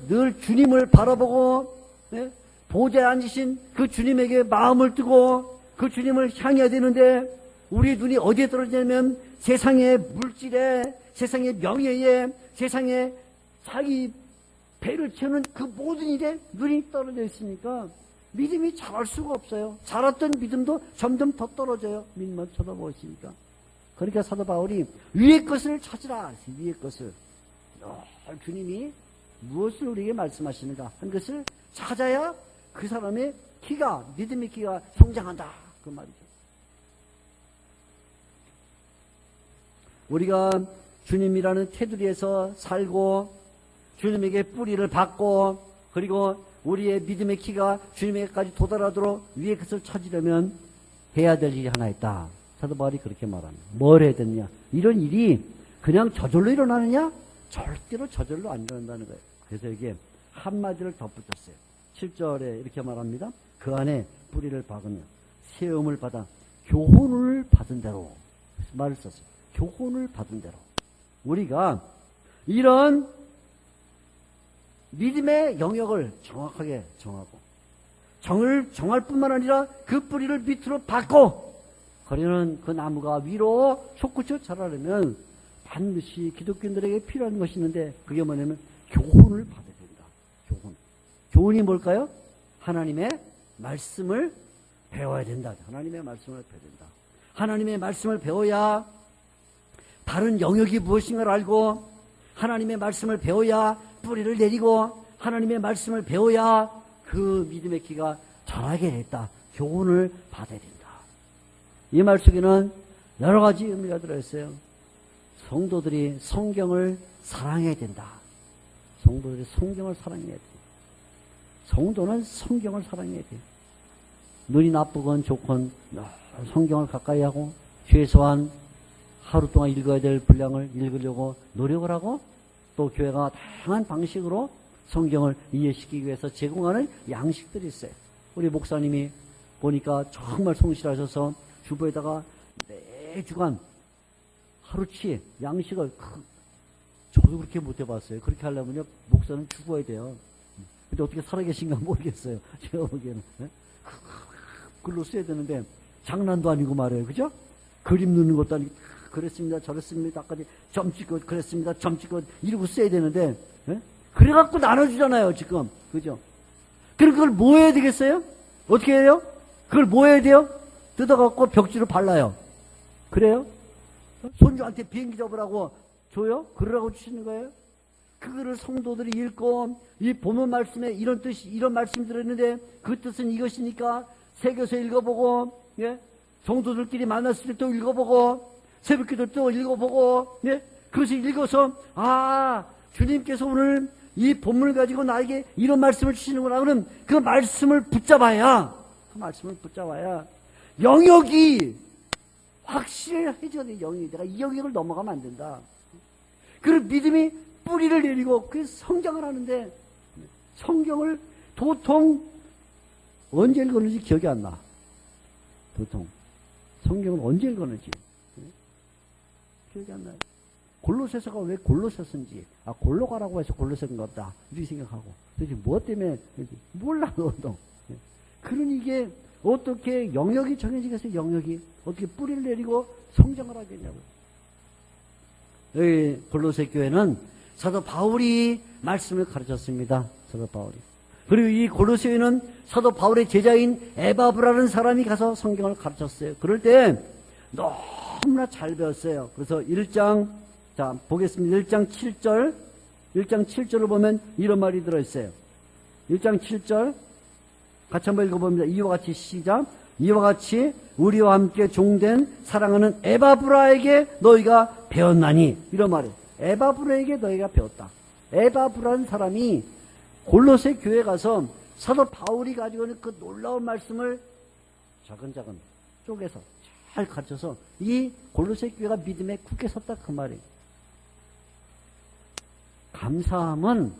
B: 늘 주님을 바라보고, 네? 보좌에 앉으신 그 주님에게 마음을 뜨고 그 주님을 향해야 되는데 우리 눈이 어디에 떨어지냐면 세상의 물질에, 세상의 명예에, 세상에 자기 배를 채우는 그 모든 일에 눈이 떨어져 있으니까 믿음이 자랄 수가 없어요. 자랐던 믿음도 점점 더 떨어져요. 믿음만 쳐다보고 있으니까. 그러니까 사도 바울이 위의 것을 찾으라. 위의 것을. 주님이 무엇을 우리에게 말씀하시는가 한 것을 찾아야 그 사람의 키가, 믿음의 키가 성장한다. 그 말이죠. 우리가 주님이라는 테두리에서 살고 주님에게 뿌리를 받고 그리고 우리의 믿음의 키가 주님에게까지 도달하도록 위의 것을 찾으려면 해야 될 일이 하나 있다. 사도 바울이 그렇게 말합니다. 뭘 해야 되느냐? 이런 일이 그냥 저절로 일어나느냐? 절대로 저절로 안 일어난다는 거예요. 그래서 여기에 한마디를 덧붙였어요. 7절에 이렇게 말합니다. 그 안에 뿌리를 박으며 세움을 받아 교훈을 받은 대로 말을 썼어요. 교훈을 받은 대로 우리가 이런 믿음의 영역을 정확하게 정하고 정을 정할 뿐만 아니라 그 뿌리를 밑으로 박고 그러는 그 나무가 위로 솟구쳐 자라려면 반드시 기독교인들에게 필요한 것이 있는데 그게 뭐냐면 교훈을 받아야 된다. 교훈. 교훈이 뭘까요? 하나님의 말씀을 배워야 된다. 하나님의 말씀을 배워야 된다. 하나님의 말씀을 배워야 다른 영역이 무엇인가를 알고 하나님의 말씀을 배워야 뿌리를 내리고 하나님의 말씀을 배워야 그 믿음의 키가 자라게 됐다. 교훈을 받아야 된다. 이 말 속에는 여러 가지 의미가 들어있어요. 성도들이 성경을 사랑해야 된다. 성도들이 성경을 사랑해야 된다. 성도는 성경을 사랑해야 돼요. 눈이 나쁘건 좋건 성경을 가까이 하고 최소한 하루 동안 읽어야 될 분량을 읽으려고 노력을 하고 또 교회가 다양한 방식으로 성경을 이해시키기 위해서 제공하는 양식들이 있어요. 우리 목사님이 보니까 정말 성실하셔서 주부에다가 매주간 하루치 양식을 저도 그렇게 못 해봤어요. 그렇게 하려면요 목사는 죽어야 돼요. 근데 어떻게 살아계신가 모르겠어요. 제가 보기에는 글로 써야 되는데 장난도 아니고 말이에요. 그죠? 그림 넣는 것도 아니고 그랬습니다. 저랬습니다. 아까지 점 찍고 그랬습니다. 점 찍고 이러고 써야 되는데 그래갖고 나눠주잖아요. 지금. 그죠? 그럼 그걸 뭐 해야 되겠어요? 어떻게 해요? 그걸 뭐 해야 돼요? 뜯어갖고 벽지로 발라요. 그래요? 손주한테 비행기 접으라고 줘요? 그러라고 주시는 거예요? 그거를 성도들이 읽고 이 본문 말씀에 이런 뜻이 이런 말씀이 들었는데 그 뜻은 이것이니까 새겨서 읽어보고 예? 성도들끼리 만났을 때 또 읽어보고 새벽기도 또 읽어보고 예? 그것을 읽어서 주님께서 오늘 이 본문을 가지고 나에게 이런 말씀을 주시는구나. 그럼 그 말씀을 붙잡아야 영역이
C: 확실해져야 돼. 영역이. 내가 이 영역을 넘어가면 안 된다. 그런 믿음이 뿌리를 내리고 그 성장을 하는데, 성경을 도통 언제 읽었는지 기억이 안 나. 도통 성경을 언제 읽었는지 기억이 안 나요. 골로새서가 왜 골로새서인지, 골로 가라고 해서 골로새인가 보다 이렇게 생각하고, 도대체 무엇 때문에 몰라. 너도. 그러니 이게 어떻게 영역이 정해지겠어요? 영역이 어떻게 뿌리를 내리고 성장을 하겠냐고. 여기 골로새 교회는 사도 바울이 말씀을 가르쳤습니다. 사도 바울이. 그리고 이 골로새는 사도 바울의 제자인 에바브라는 사람이 가서 성경을 가르쳤어요. 그럴 때 너무나 잘 배웠어요. 그래서 1장, 자 보겠습니다. 1장 7절, 1장 7절을 보면 이런 말이 들어있어요. 1장 7절 같이 한번 읽어봅니다. 이와 같이 시작. 이와 같이 우리와 함께 종된 사랑하는 에바브라에게 너희가 배웠나니, 이런 말이에요. 에바브라에게 너희가 배웠다. 에바브라는 사람이 골로새 교회 가서 사도 바울이 가지고 있는 그 놀라운 말씀을 자근자근 쪼개서 잘 가르쳐서 이 골로새 교회가 믿음에 굳게 섰다, 그 말이에요. 감사함은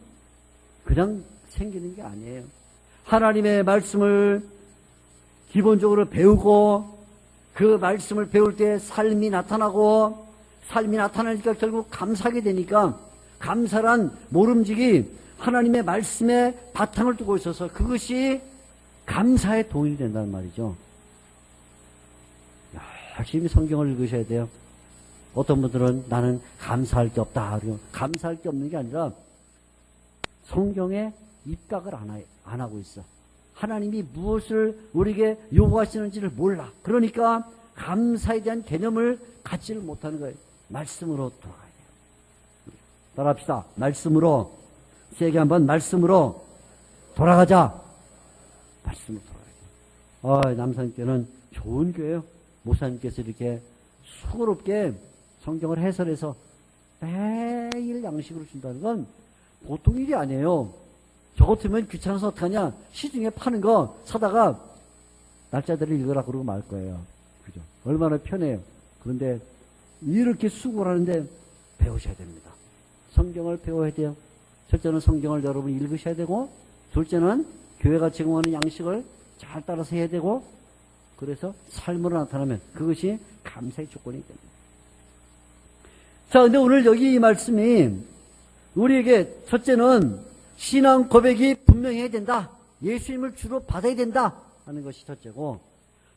C: 그냥 생기는 게 아니에요. 하나님의 말씀을 기본적으로 배우고 그 말씀을 배울 때 삶이 나타나고, 삶이 나타나니까 결국 감사하게 되니까, 감사란 모름지기 하나님의 말씀에 바탕을 두고 있어서 그것이 감사에 도움이 된다는 말이죠. 열심히 성경을 읽으셔야 돼요. 어떤 분들은 나는 감사할 게 없다. 감사할 게 없는 게 아니라 성경에 입각을 안 하고 있어. 하나님이 무엇을 우리에게 요구하시는지를 몰라. 그러니까 감사에 대한 개념을 갖지를 못하는 거예요. 말씀으로 돌아가야 돼요. 따라합시다. 말씀으로. 세게 한번 말씀으로 돌아가자. 말씀으로 돌아가야 돼요. 남산교회는 좋은 교회예요. 목사님께서 이렇게 수고롭게 성경을 해설해서 매일 양식으로 준다는 건 보통 일이 아니에요. 저 같으면 귀찮아서 어떡하냐, 시중에 파는 거 사다가 날짜들을 읽으라 그러고 말 거예요. 그죠? 얼마나 편해요. 그런데 이렇게 수고를 하는데 배우셔야 됩니다. 성경을 배워야 돼요. 첫째는 성경을 여러분이 읽으셔야 되고, 둘째는 교회가 제공하는 양식을 잘 따라서 해야 되고, 그래서 삶으로 나타나면 그것이 감사의 조건이 됩니다. 자, 근데 오늘 여기 이 말씀이 우리에게 첫째는 신앙 고백이 분명해야 된다. 예수님을 주로 받아야 된다 하는 것이 첫째고,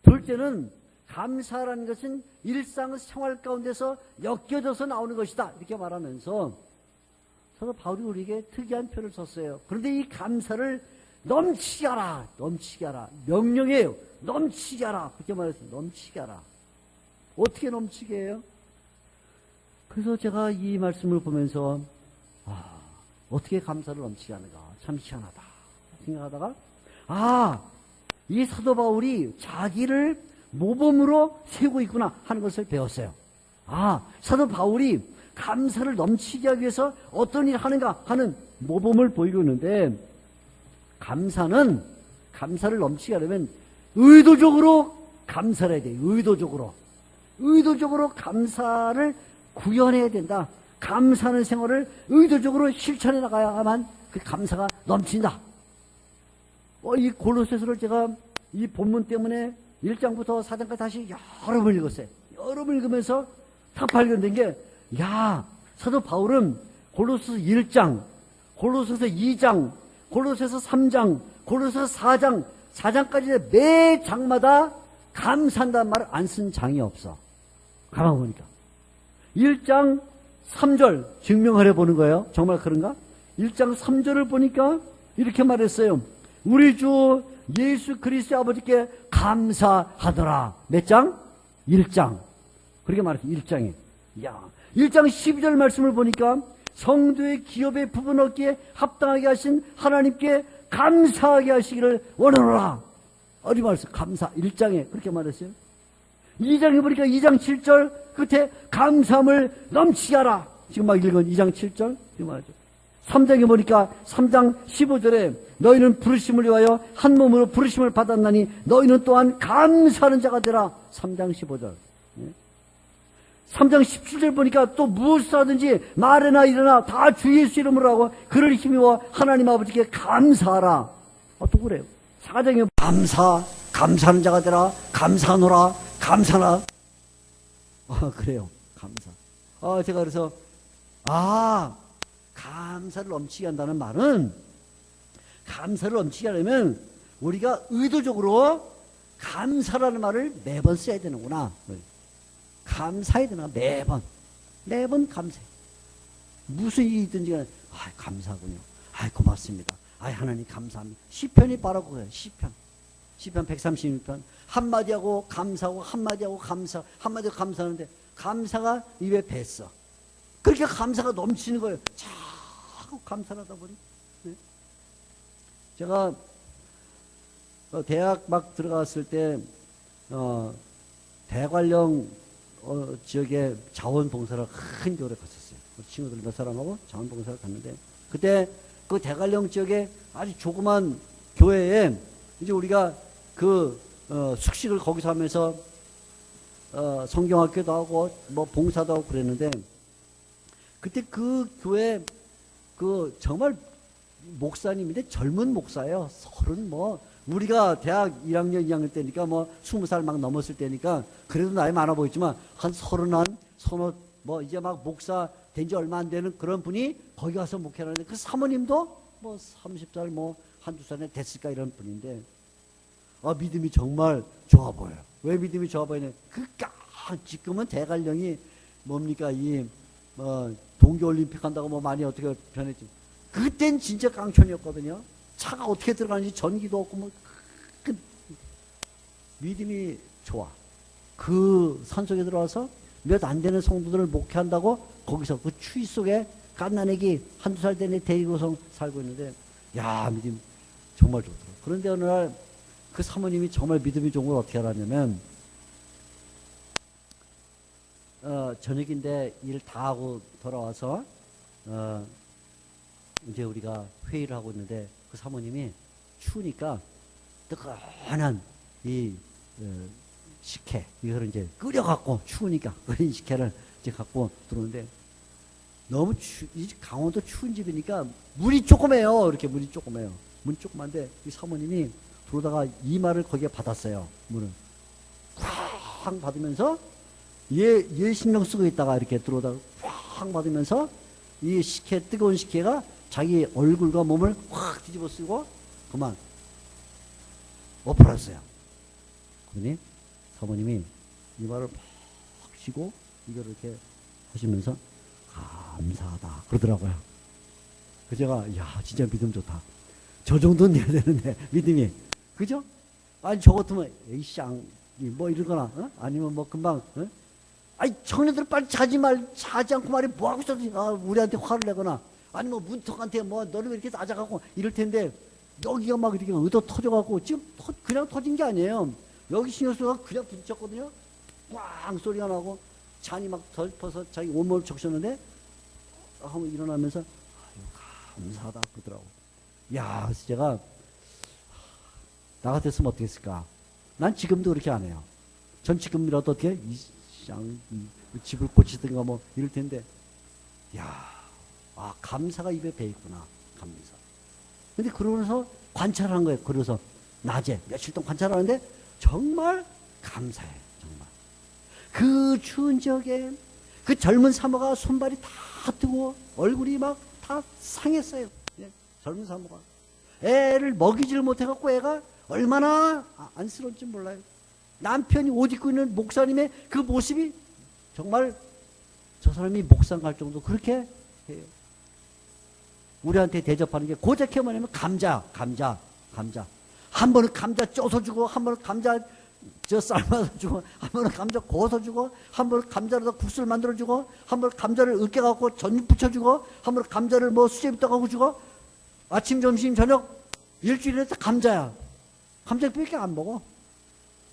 C: 둘째는 감사라는 것은 일상생활 가운데서 엮여져서 나오는 것이다. 이렇게 말하면서 사도 바울이 우리에게 특이한 표를 썼어요. 그런데 이 감사를 넘치게 하라. 넘치게 하라. 명령이에요. 넘치게 하라. 그렇게 말했어요. 넘치게 하라. 어떻게 넘치게 해요? 그래서 제가 이 말씀을 보면서 어떻게 감사를 넘치게 하는가, 참 희한하다 생각하다가, 이 사도 바울이 자기를 모범으로 세우고 있구나 하는 것을 배웠어요. 사도 바울이 감사를 넘치게 하기 위해서 어떤 일을 하는가 하는 모범을 보이고 있는데, 감사를 넘치게 하려면 의도적으로 감사를 해야 돼요. 의도적으로 감사를 구현해야 된다. 감사하는 생활을 의도적으로 실천해 나가야만 그 감사가 넘친다. 이 골로새서를 제가 이 본문 때문에 1장부터 4장까지 다시 여러 번 읽었어요. 여러 번 읽으면서 딱 발견된 게, 사도 바울은 골로새서 1장, 골로새서 2장, 골로새서 3장, 골로새서 4장, 4장까지 매 장마다 감사한다는 말을 안 쓴 장이 없어. 가만 보니까 1장 3절 증명하려 보는 거예요. 정말 그런가? 1장 3절을 보니까 이렇게 말했어요. 우리 주 예수 그리스도의 아버지께 감사하더라. 몇 장? 1장. 그렇게 말했어요. 1장에. 1장 12절 말씀을 보니까 성도의 기업의 부분 얻기에 합당하게 하신 하나님께 감사하게 하시기를 원하노라. 어디 말했어요? 감사. 1장에 그렇게 말했어요. 2장에 보니까 2장 7절 끝에 감사함을 넘치게 하라. 지금 막 읽은 2장 7절 이 말이죠. 3장에 보니까 3장 15절에 너희는 부르심을 위하여 한 몸으로 부르심을 받았나니 너희는 또한 감사하는 자가 되라. 3장 15절. 3장 17절 보니까 또 무엇을 말해나 일어나 다 주 예수 이름으로 하고 그를 힘입어 하나님 아버지께 감사하라. 또 그래요. 4장에 감사하는 자가 되라. 감사하노라. 감사나. 그래요. 감사. 제가 그래서 감사를 넘치게 한다는 말은, 감사를 넘치게 하려면 우리가 의도적으로 감사라는 말을 매번 써야 되는구나. 감사해야 되나? 매번 감사해. 무슨 일이 있든지 간에 감사하군요. 고맙습니다. 하나님 감사합니다. 시편이 바로 그거예요. 시편 136편. 한마디 하고 감사하고 한마디 하고 감사하는데 감사가 입에 뱄어. 그렇게 감사가 넘치는 거예요. 자꾸 감사를 하다 보니. 제가 대학 막 들어갔을 때 대관령 지역에 자원봉사를 큰 교회를 갔었어요. 친구들 몇 사람하고 자원봉사를 갔는데, 그때 그 대관령 지역에 아주 조그만 교회에 이제 우리가 숙식을 거기서 하면서 성경학교도 하고 뭐 봉사도 하고 그랬는데, 그때 그 교회 정말 목사님인데 젊은 목사예요. 30 우리가 대학 1학년 2학년 때니까 20살 막 넘었을 때니까 그래도 나이 많아 보였지만 한 30, 이제 막 목사 된 지 얼마 안 되는 그런 분이 거기 가서 목회를 하는데, 그 사모님도 30살 한두 살에 됐을까 이런 분인데, 믿음이 정말 좋아 보여요. 왜 믿음이 좋아 보이냐? 지금은 대관령이 뭡니까? 동계올림픽 한다고 많이 어떻게 변했지. 그땐 진짜 깡촌이었거든요. 차가 어떻게 들어가는지 전기도 없고 믿음이 좋아. 그 산속에 들어와서 몇 안 되는 성도들을 목회한다고 거기서 그 추위 속에 갓난애기 한두 살 된 애 데리고서 살고 있는데, 믿음 정말 좋더라고요. 그런데 어느 날 그 사모님이 정말 믿음이 좋은 걸 어떻게 알았냐면, 저녁인데 일 다 하고 돌아와서 이제 우리가 회의를 하고 있는데, 그 사모님이 추우니까 뜨거운 식혜, 이거를 이제 끓여갖고, 추우니까 끓인 식혜를 이제 갖고 들어오는데, 너무 강원도 추운 집이니까 물이 조그매요. 이렇게 물이 조그매요. 물이 조그만데 이 사모님이 들어오다가 이마를 거기에 받았어요. 물을 확 받으면서 얘 신경 쓰고 있다가 이렇게 들어오다가 확 받으면서 이 식혜, 뜨거운 식혜가 자기 얼굴과 몸을 확 뒤집어 쓰고 그만 엎어놨어요. 그러니 사모님이 이마를 팍 쉬고 이걸 이렇게 하시면서 감사하다 그러더라고요. 그래서 제가 진짜 믿음 좋다. 저 정도는 돼야 되는데 믿음이, 그죠? 아니 저 같으면 에이쌍 이러거나 아니면 금방 청년들 빨리 자지 않고 말이 뭐하고 있어. 우리한테 화를 내거나 아니면 문턱한테 너를 왜 이렇게 낮아가고 이럴 텐데, 여기가 막 이렇게 의도 터져갖고 지금 그냥 터진 게 아니에요. 여기 신경쓰다가 그냥 부딪혔거든요. 꽝 소리가 나고 잔이 막 덜퍼서 자기 온몸을 적셨는데, 한번 일어나면서 감사하다 그러더라고. 그래서 제가 나 같았으면 어떻게 했을까? 난 지금도 그렇게 안 해요. 전 지금이라도 어떻게 집을 고치든가 이럴 텐데, 감사가 입에 배있구나. 감사. 근데 그러면서 관찰한 거예요. 그래서 낮에 며칠 동안 관찰하는데 정말 감사해. 정말 그 추운 지역에 그 젊은 사모가 손발이 다 뜨고 얼굴이 막 다 상했어요. 젊은 사모가 애를 먹이지를 못해갖고 애가 얼마나 안쓰러운지 몰라요. 남편이 옷 입고 있는 목사님의 그 모습이 정말 저 사람이 목상 갈 정도 그렇게 해요. 우리한테 대접하는 게 고작해 뭐냐면 감자. 한 번은 감자 쪄서 주고, 한 번은 감자 삶아서 주고, 한 번은 감자 구워서 주고, 한 번은 감자로 국수를 만들어 주고, 한 번은 감자를 으깨갖고 전 부쳐 주고, 한 번은 감자를 수제비 떠갖고 주고, 아침, 점심, 저녁 일주일에 다 감자야. 감자밖에 안 먹어.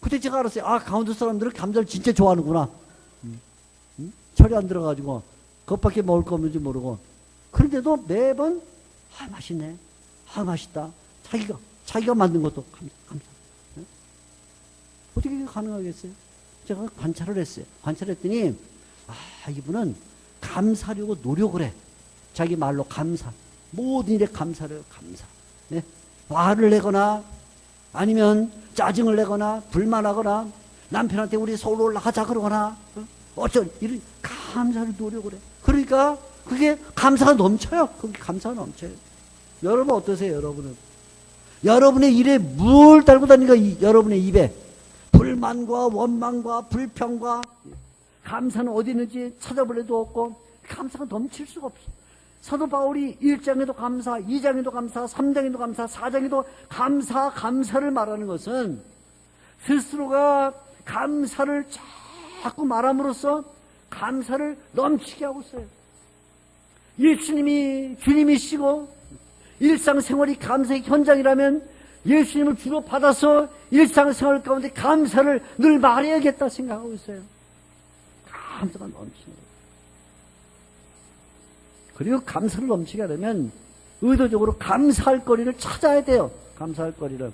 C: 그때 제가 알았어요. 강원도 사람들은 감자를 진짜 좋아하는구나. 철이 안 들어가지고 그것밖에 먹을 거 없는지 모르고. 그런데도 매번 맛있네, 맛있다. 자기가 만든 것도 감사. 어떻게 이게 가능하겠어요? 제가 관찰을 했어요. 관찰했더니 이분은 감사하려고 노력을 해. 자기 말로 감사. 모든 일에 감사를 해요. 감사. 네? 화를 내거나 아니면 짜증을 내거나 불만하거나 남편한테 우리 서울로 올라가자 그러거나 어쩐 이런 감사를 노력을 해. 그러니까 그게 감사가 넘쳐요. 그게 감사가 넘쳐요. 여러분 어떠세요? 여러분은 여러분의 일에 뭘 달고 다니니까 여러분의 입에 불만과 원망과 불평과 감사는 어디 있는지 찾아볼 래도 없고 감사가 넘칠 수가 없어. 사도 바울이 1장에도 감사, 2장에도 감사, 3장에도 감사, 4장에도 감사를 말하는 것은 스스로가 감사를 자꾸 말함으로써 감사를 넘치게 하고 있어요. 예수님이 주님이시고 일상생활이 감사의 현장이라면 예수님을 주로 받아서 일상생활 가운데 감사를 늘 말해야겠다 생각하고 있어요. 감사가 넘치는 거예요. 그리고 감사를 넘치게 하려면 의도적으로 감사할 거리를 찾아야 돼요. 감사할 거리를.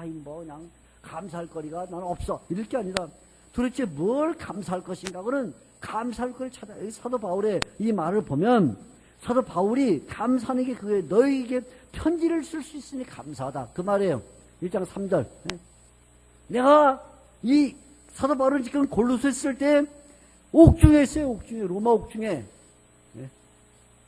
C: 그냥 감사할 거리가 나는 없어. 이럴 게 아니라 도대체 뭘 감사할 것인가? 그는 감사할 거리를 찾아요. 사도 바울의 이 말을 보면 사도 바울이 감사하는 게 그게 너희에게 편지를 쓸 수 있으니 감사하다. 그 말이에요. 1장 3절. 내가 이 사도 바울은 지금 골로새 쓸 때 옥중에 있어요. 옥중에. 로마 옥중에.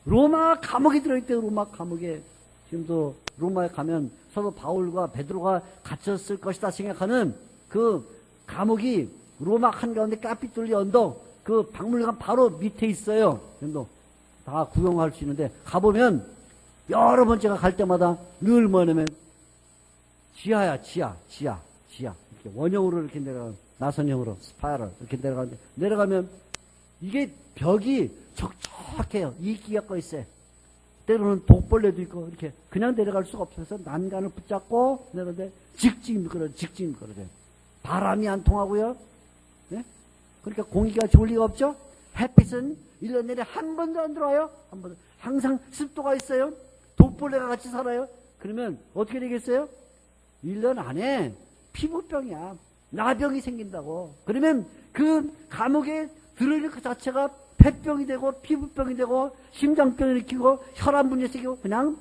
C: 로마 감옥에 들어있대요. 로마 감옥에. 지금도 로마에 가면 사도 바울과 베드로가 갇혔을 것이다 생각하는 그 감옥이 로마 한가운데 까삐 뚫린 언덕 그 박물관 바로 밑에 있어요. 지금도 다 구경할 수 있는데 가보면 여러 번 제가 갈 때마다 늘 뭐냐면 지하야. 이렇게 원형으로 이렇게 내려가 나선형으로 스파이럴 이렇게 내려가는데 내려가면 이게 벽이 촉촉해요. 이끼가 꺼 있어요. 때로는 독벌레도 있고 이렇게 그냥 내려갈 수가 없어서 난간을 붙잡고 내려오는데 직진 미끄러져. 바람이 안 통하고요. 네? 그러니까 공기가 좋을 리가 없죠. 햇빛은 1년 내내 한 번도 안 들어와요. 한 번도. 항상 습도가 있어요. 독벌레가 같이 살아요. 그러면 어떻게 되겠어요? 1년 안에 피부병이야. 나병이 생긴다고. 그러면 그 감옥에 들어있는 그 자체가 폐병이 되고 피부병이 되고 심장병을 일으키고 혈압문제 생기고 그냥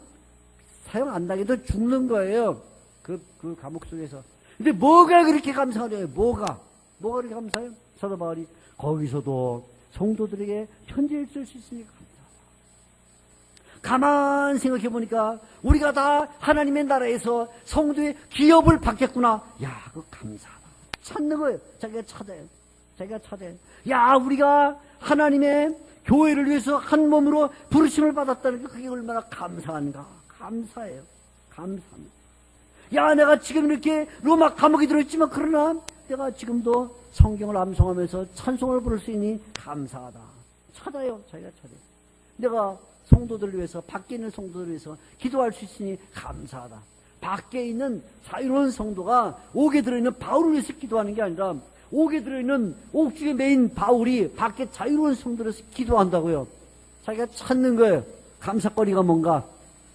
C: 사용 안 당해도 죽는 거예요. 그 감옥 속에서. 근데 뭐가 그렇게 감사하냐고요? 뭐가 그렇게 감사해요? 사도 바울이 거기서도 성도들에게 편지를 쓸 수 있으니까 감사하다. 가만 생각해 보니까 우리가 다 하나님의 나라에서 성도의 기업을 받겠구나. 그거 감사하다. 찾는 거예요. 자기가 찾아요. 우리가 하나님의 교회를 위해서 한 몸으로 부르심을 받았다는 게 그게 얼마나 감사한가. 감사해요. 감사합니다. 내가 지금 이렇게 로마 감옥에 들어있지만 그러나 내가 지금도 성경을 암송하면서 찬송을 부를 수 있니 감사하다. 자기가 찾아요. 내가 성도들을 위해서 밖에 있는 성도들을 위해서 기도할 수 있으니 감사하다. 밖에 있는 자유로운 성도가 옥에 들어있는 바울을 위해서 기도하는 게 아니라 옥에 들어있는 옥중에 매인 바울이 밖에 자유로운 성도로서 기도한다고요. 자기가 찾는 거예요. 감사거리가 뭔가.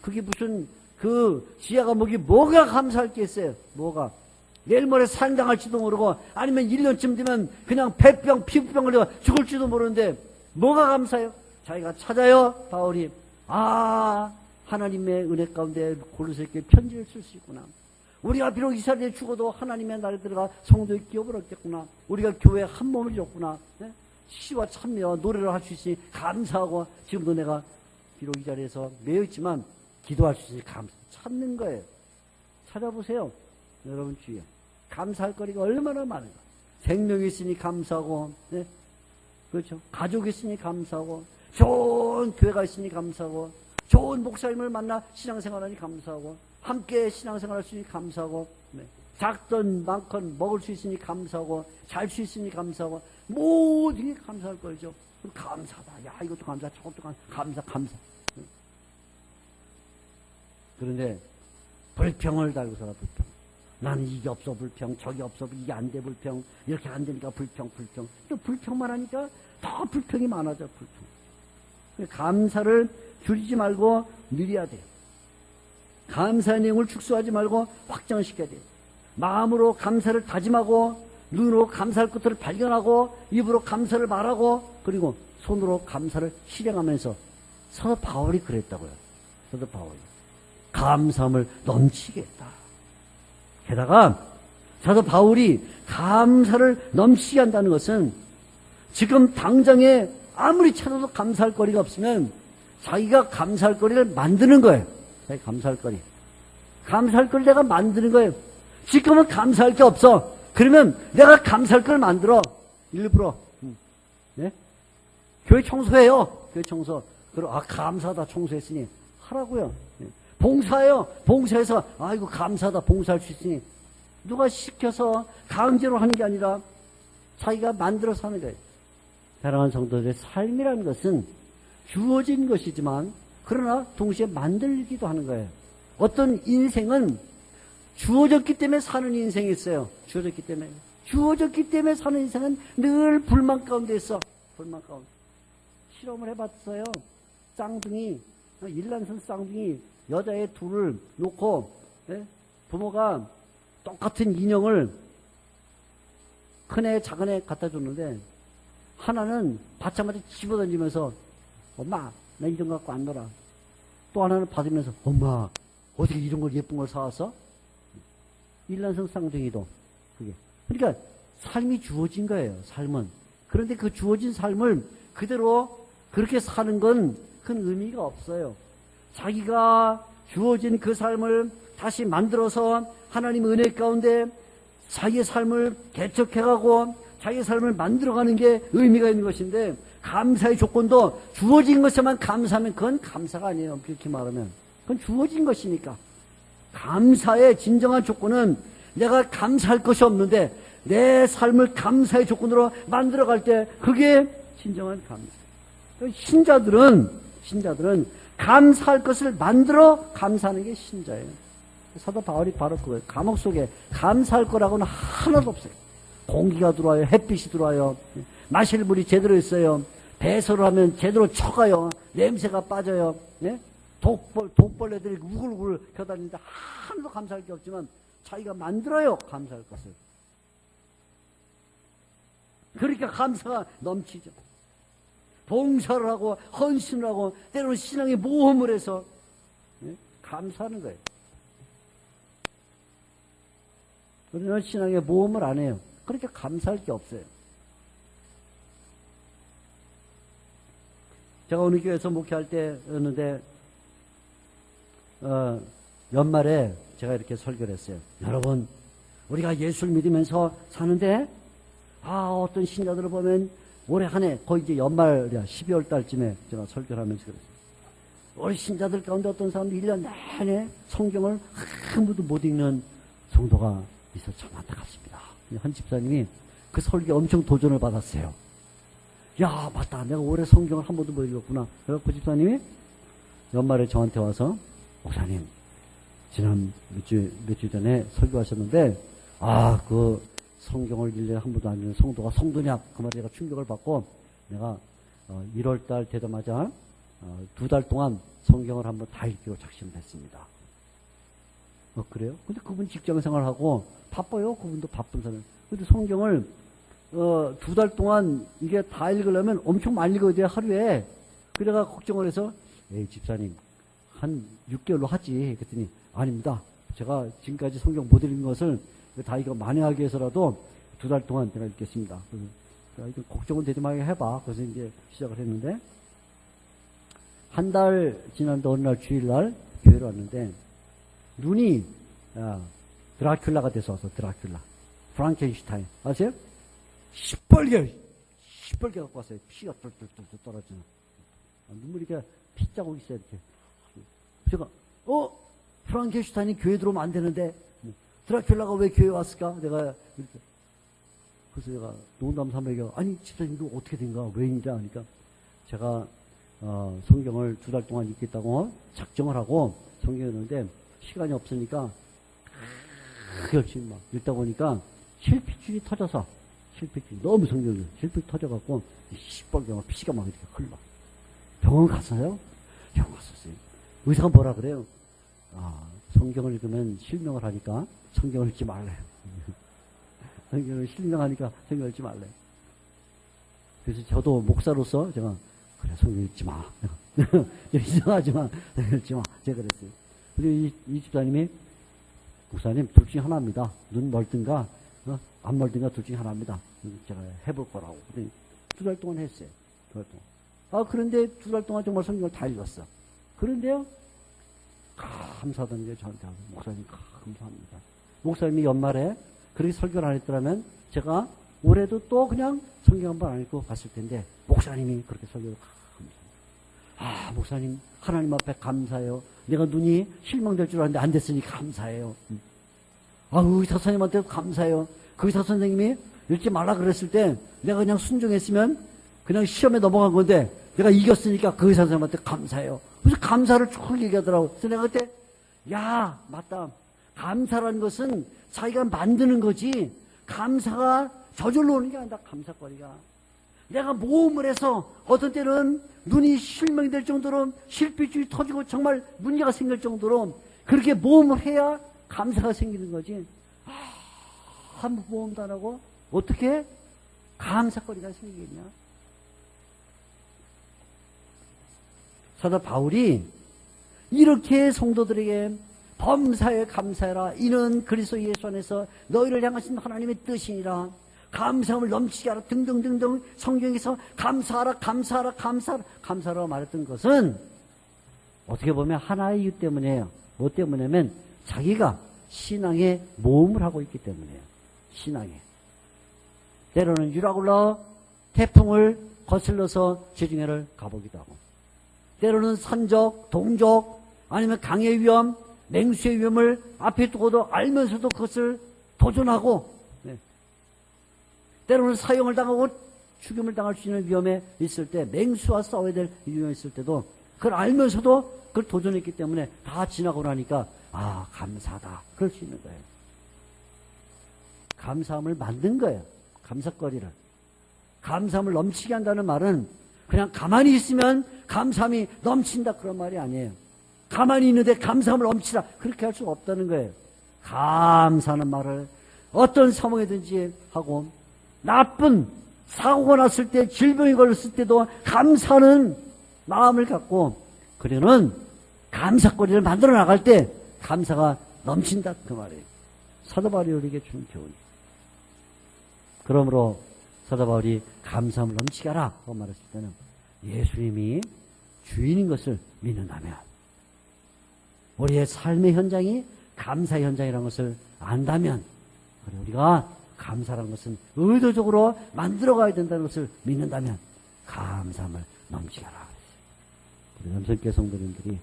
C: 그게 무슨 그 지하 감옥이 뭐가 감사할 게 있어요. 뭐가. 내일 모레 상당할지도 모르고 아니면 1년쯤 되면 그냥 폐병 피부병 걸려 죽을지도 모르는데 뭐가 감사해요? 자기가 찾아요. 바울이 하나님의 은혜 가운데 골로새께 편지를 쓸 수 있구나. 우리가 비록 이스라엘에 죽어도 하나님의 나라에 들어가 성도의 기업을 얻겠구나. 우리가 교회에 한 몸을 줬구나. 네? 시와 찬미와 노래를 할 수 있으니 감사하고 지금도 내가 비록 이 자리에서 매여 있지만 기도할 수 있으니 찾는 거예요. 찾아보세요. 여러분 주위에 감사할 거리가 얼마나 많은가. 생명이 있으니 감사하고 네? 그렇죠. 가족이 있으니 감사하고 좋은 교회가 있으니 감사하고 좋은 목사님을 만나 신앙생활하니 감사하고 함께 신앙생활할 수 있으니 감사하고 네. 작든 많건 먹을 수 있으니 감사하고 잘 수 있으니 감사하고 모든 게 감사할 거죠. 감사하다. 이것도 감사, 저것도 감사. 네. 그런데 불평을 달고 살아. 불평. 나는 이게 없어 불평, 저기 없어 이게 안 돼 불평, 이렇게 안 되니까 불평. 또 불평만 하니까 더 불평이 많아져. 불평. 감사를 줄이지 말고 늘려야 돼요. 감사의 내용을 축소하지 말고 확장시켜야 돼요. 마음으로 감사를 다짐하고 눈으로 감사할 것들을 발견하고 입으로 감사를 말하고 그리고 손으로 감사를 실행하면서 사도 바울이 그랬다고요. 사도 바울이 감사함을 넘치게 했다. 게다가 사도 바울이 감사를 넘치게 한다는 것은 지금 당장에 아무리 찾아도 감사할 거리가 없으면 자기가 감사할 거리를 만드는 거예요. 자기 감사할 거리. 감사할 거리를 내가 만드는 거예요. 지금은 감사할 게 없어. 그러면 내가 감사할 걸 만들어. 일부러. 네? 교회 청소해요. 교회 청소. 그리고 감사하다 청소했으니 하라고요. 네. 봉사해요. 봉사해서 아이고 감사하다 봉사할 수 있으니 누가 시켜서 강제로 하는 게 아니라 자기가 만들어서 하는 거예요. 사랑하는 성도들의 삶이라는 것은 주어진 것이지만 그러나 동시에 만들기도 하는 거예요. 어떤 인생은 주어졌기 때문에 사는 인생이 있어요. 주어졌기 때문에 사는 인생은 늘 불만 가운데 있어. 불만 가운데. 실험을 해봤어요. 쌍둥이, 일란성 쌍둥이 여자애 둘을 놓고 부모가 똑같은 인형을 큰애 작은애 갖다 줬는데 하나는 받자마자 집어던지면서 엄마 나 이런 거 갖고 안 놀아. 또 하나는 받으면서 엄마 어떻게 이런 걸 예쁜 걸 사왔어? 일란성 쌍둥이도 그게. 그러니까 삶이 주어진 거예요. 삶은. 그런데 그 주어진 삶을 그대로 그렇게 사는 건 큰 의미가 없어요. 자기가 주어진 그 삶을 다시 만들어서 하나님 은혜 가운데 자기의 삶을 개척해가고 자기의 삶을 만들어가는 게 의미가 있는 것인데 감사의 조건도 주어진 것에만 감사하면 그건 감사가 아니에요. 그렇게 말하면. 그건 주어진 것이니까. 감사의 진정한 조건은 내가 감사할 것이 없는데 내 삶을 감사의 조건으로 만들어갈 때 그게 진정한 감사. 신자들은 감사할 것을 만들어 감사하는 게 신자예요. 사도 바울이 바로 그거예요. 감옥 속에 감사할 거라고는 하나도 없어요. 공기가 들어와요. 햇빛이 들어와요. 마실 물이 제대로 있어요. 배설을 하면 제대로 쳐가요. 냄새가 빠져요. 네? 독벌레들이 우글우글 펴다니는데 하나도 감사할 게 없지만 자기가 만들어요. 감사할 것을. 그러니까 감사가 넘치죠. 봉사를 하고 헌신을 하고 때로는 신앙의 모험을 해서 감사하는 거예요. 우리는 신앙의 모험을 안 해요. 그렇게 감사할 게 없어요. 제가 어느 교회에서 목회할 때였는데 연말에 제가 이렇게 설교를 했어요. 여러분 우리가 예수를 믿으면서 사는데 어떤 신자들을 보면 올해 한 해 거의 이제 연말이야 12월 달쯤에 제가 설교를 하면서 그랬어요. 우리 신자들 가운데 어떤 사람들이 1년 내내 성경을 아무도 못 읽는 성도가 있어 참 안타깝습니다. 한 집사님이 그 설교에 엄청 도전을 받았어요. 야 맞다 내가 올해 성경을 한 번도 못 읽었구나. 그래서 그 집사님이 연말에 저한테 와서 목사님 지난 몇 주 전에 설교하셨는데 그 성경을 1년에 한 번도 안 읽는 성도가 성도냐 그 말에 제가 충격을 받고 내가 1월달 되자마자 2달 동안 성경을 한번 다 읽기로 작심을 했습니다. 그래요? 근데 그분 직장생활하고 바빠요. 그분도 바쁜 사람. 근데 성경을 2달 동안 이게 다 읽으려면 엄청 많이 읽어야 돼요. 하루에. 그래가 걱정을 해서 에이 집사님 한 6개월로 하지. 그랬더니 아닙니다. 제가 지금까지 성경 못 읽은 것을 다 이거 만회하기 위해서라도 2달 동안 제가 읽겠습니다. 그래서 이거 걱정은 되지 말게 해봐. 그래서 이제 시작을 했는데 한 달 지났는데 어느 날 주일날 교회로 왔는데 눈이 드라큘라가 돼서 와서 드라큘라 프랑켄슈타인 아세요? 시뻘게 갖고 왔어요. 피가 뚫뚫뚫 떨어지는 눈물이 이렇게 피 자국이 있어요. 이렇게 제가 프랑켄슈타인이 교회 들어오면 안 되는데 드라큘라가 왜 교회에 왔을까? 내가 이렇게 그래서 제가 농담 삼아 아니 집사님 이거 어떻게 된가? 왜 있냐? 하니까 제가 성경을 2달 동안 읽겠다고 작정을 하고 성경을 읽는데 시간이 없으니까 열심히 막 읽다 보니까 실핏줄이 터져서 너무 성경을 실핏 터져갖고 시뻘게 막 피가 막 이렇게 흘러. 병원 갔어요? 병원 갔었어요. 의사가 뭐라 그래요? 성경을 읽으면 실명을 하니까 성경을 읽지 말래요. 성경을 신령하니까 성경 읽지 말래. 그래서 저도 목사로서 제가 그래 성경 읽지 마. 이상하지 마. 읽지 마. 제가 그랬어요. 근데 이 집사님이 목사님 둘 중에 하나입니다. 눈 멀든가 안 멀든가 둘 중에 하나입니다. 제가 해볼 거라고. 2달 동안 했어요. 2달 동안. 그런데 2달 동안 정말 성경을 다 읽었어. 그런데요, 감사하다는 게 저한테 하고, 목사님 감사합니다. 목사님이 연말에 그렇게 설교를 안 했더라면 제가 올해도 또 그냥 성경 한 번 안 읽고 갔을 텐데, 목사님이 그렇게 설교를 감사합니다. 목사님, 하나님 앞에 감사해요. 내가 눈이 실망될 줄 알았는데 안 됐으니 감사해요. 의사 선생님한테도 감사해요. 그 의사 선생님이 읽지 말라 그랬을 때 내가 그냥 순종했으면 그냥 시험에 넘어간 건데 내가 이겼으니까 그 의사 선생님한테 감사해요. 그래서 감사를 쭉 얘기하더라고. 그래서 내가 그때 맞다. 감사라는 것은 자기가 만드는 거지 감사가 저절로 오는 게 아니다. 감사거리가. 내가 모험을 해서 어떤 때는 눈이 실명될 정도로 실핏줄이 터지고 정말 문제가 생길 정도로 그렇게 모험을 해야 감사가 생기는 거지. 한 모험도 안 하고 어떻게 감사거리가 생기겠냐. 사도 바울이 이렇게 성도들에게 범사에 감사해라. 이는 그리스도 예수 안에서 너희를 향하신 하나님의 뜻이니라. 감사함을 넘치게 하라 등등등등 성경에서 감사하라 감사하라 말했던 것은 어떻게 보면 하나의 이유 때문이에요. 뭐 때문이냐면 자기가 신앙에 모험을 하고 있기 때문이에요. 신앙에. 때로는 유라굴라 태풍을 거슬러서 지중해를 가보기도 하고 때로는 산적, 동적 아니면 강의 위험, 맹수의 위험을 앞에 두고도 알면서도 그것을 도전하고 때로는 사형을 당하고 죽임을 당할 수 있는 위험에 있을 때 맹수와 싸워야 될 위험에 있을 때도 그걸 알면서도 그걸 도전했기 때문에 다 지나고 나니까 감사하다 그럴 수 있는 거예요. 감사함을 만든 거예요. 감사거리를. 감사함을 넘치게 한다는 말은 그냥 가만히 있으면 감사함이 넘친다 그런 말이 아니에요. 가만히 있는데 감사함을 넘치라 그렇게 할 수가 없다는 거예요. 감사하는 말을 어떤 상황이든지 하고 나쁜 사고가 났을 때 질병이 걸렸을 때도 감사하는 마음을 갖고 그러는 감사거리를 만들어 나갈 때 감사가 넘친다 그 말이에요. 사도 바울이 우리에게 주는 교훈이에요. 그러므로 사도 바울이 감사함을 넘치게 하라 하고 말했을 때는 예수님이 주인인 것을 믿는다면 우리의 삶의 현장이 감사의 현장이라는 것을 안다면 우리가 감사라는 것은 의도적으로 만들어가야 된다는 것을 믿는다면 감사함을 넘치게 하라. 우리 남성교 성도님들이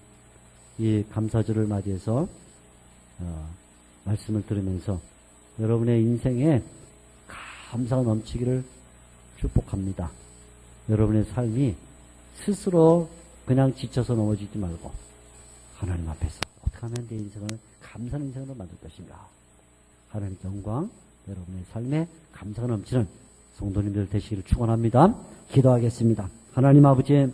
C: 이 감사절을 맞이해서 말씀을 들으면서 여러분의 인생에 감사가 넘치기를 축복합니다. 여러분의 삶이 스스로 그냥 지쳐서 넘어지지 말고 하나님 앞에서 어떻게 하면 내 인생을 감사하는 인생으로 만들 것인가. 하나님 영광, 여러분의 삶에 감사가 넘치는 성도님들 되시기를 축원합니다. 기도하겠습니다. 하나님 아버지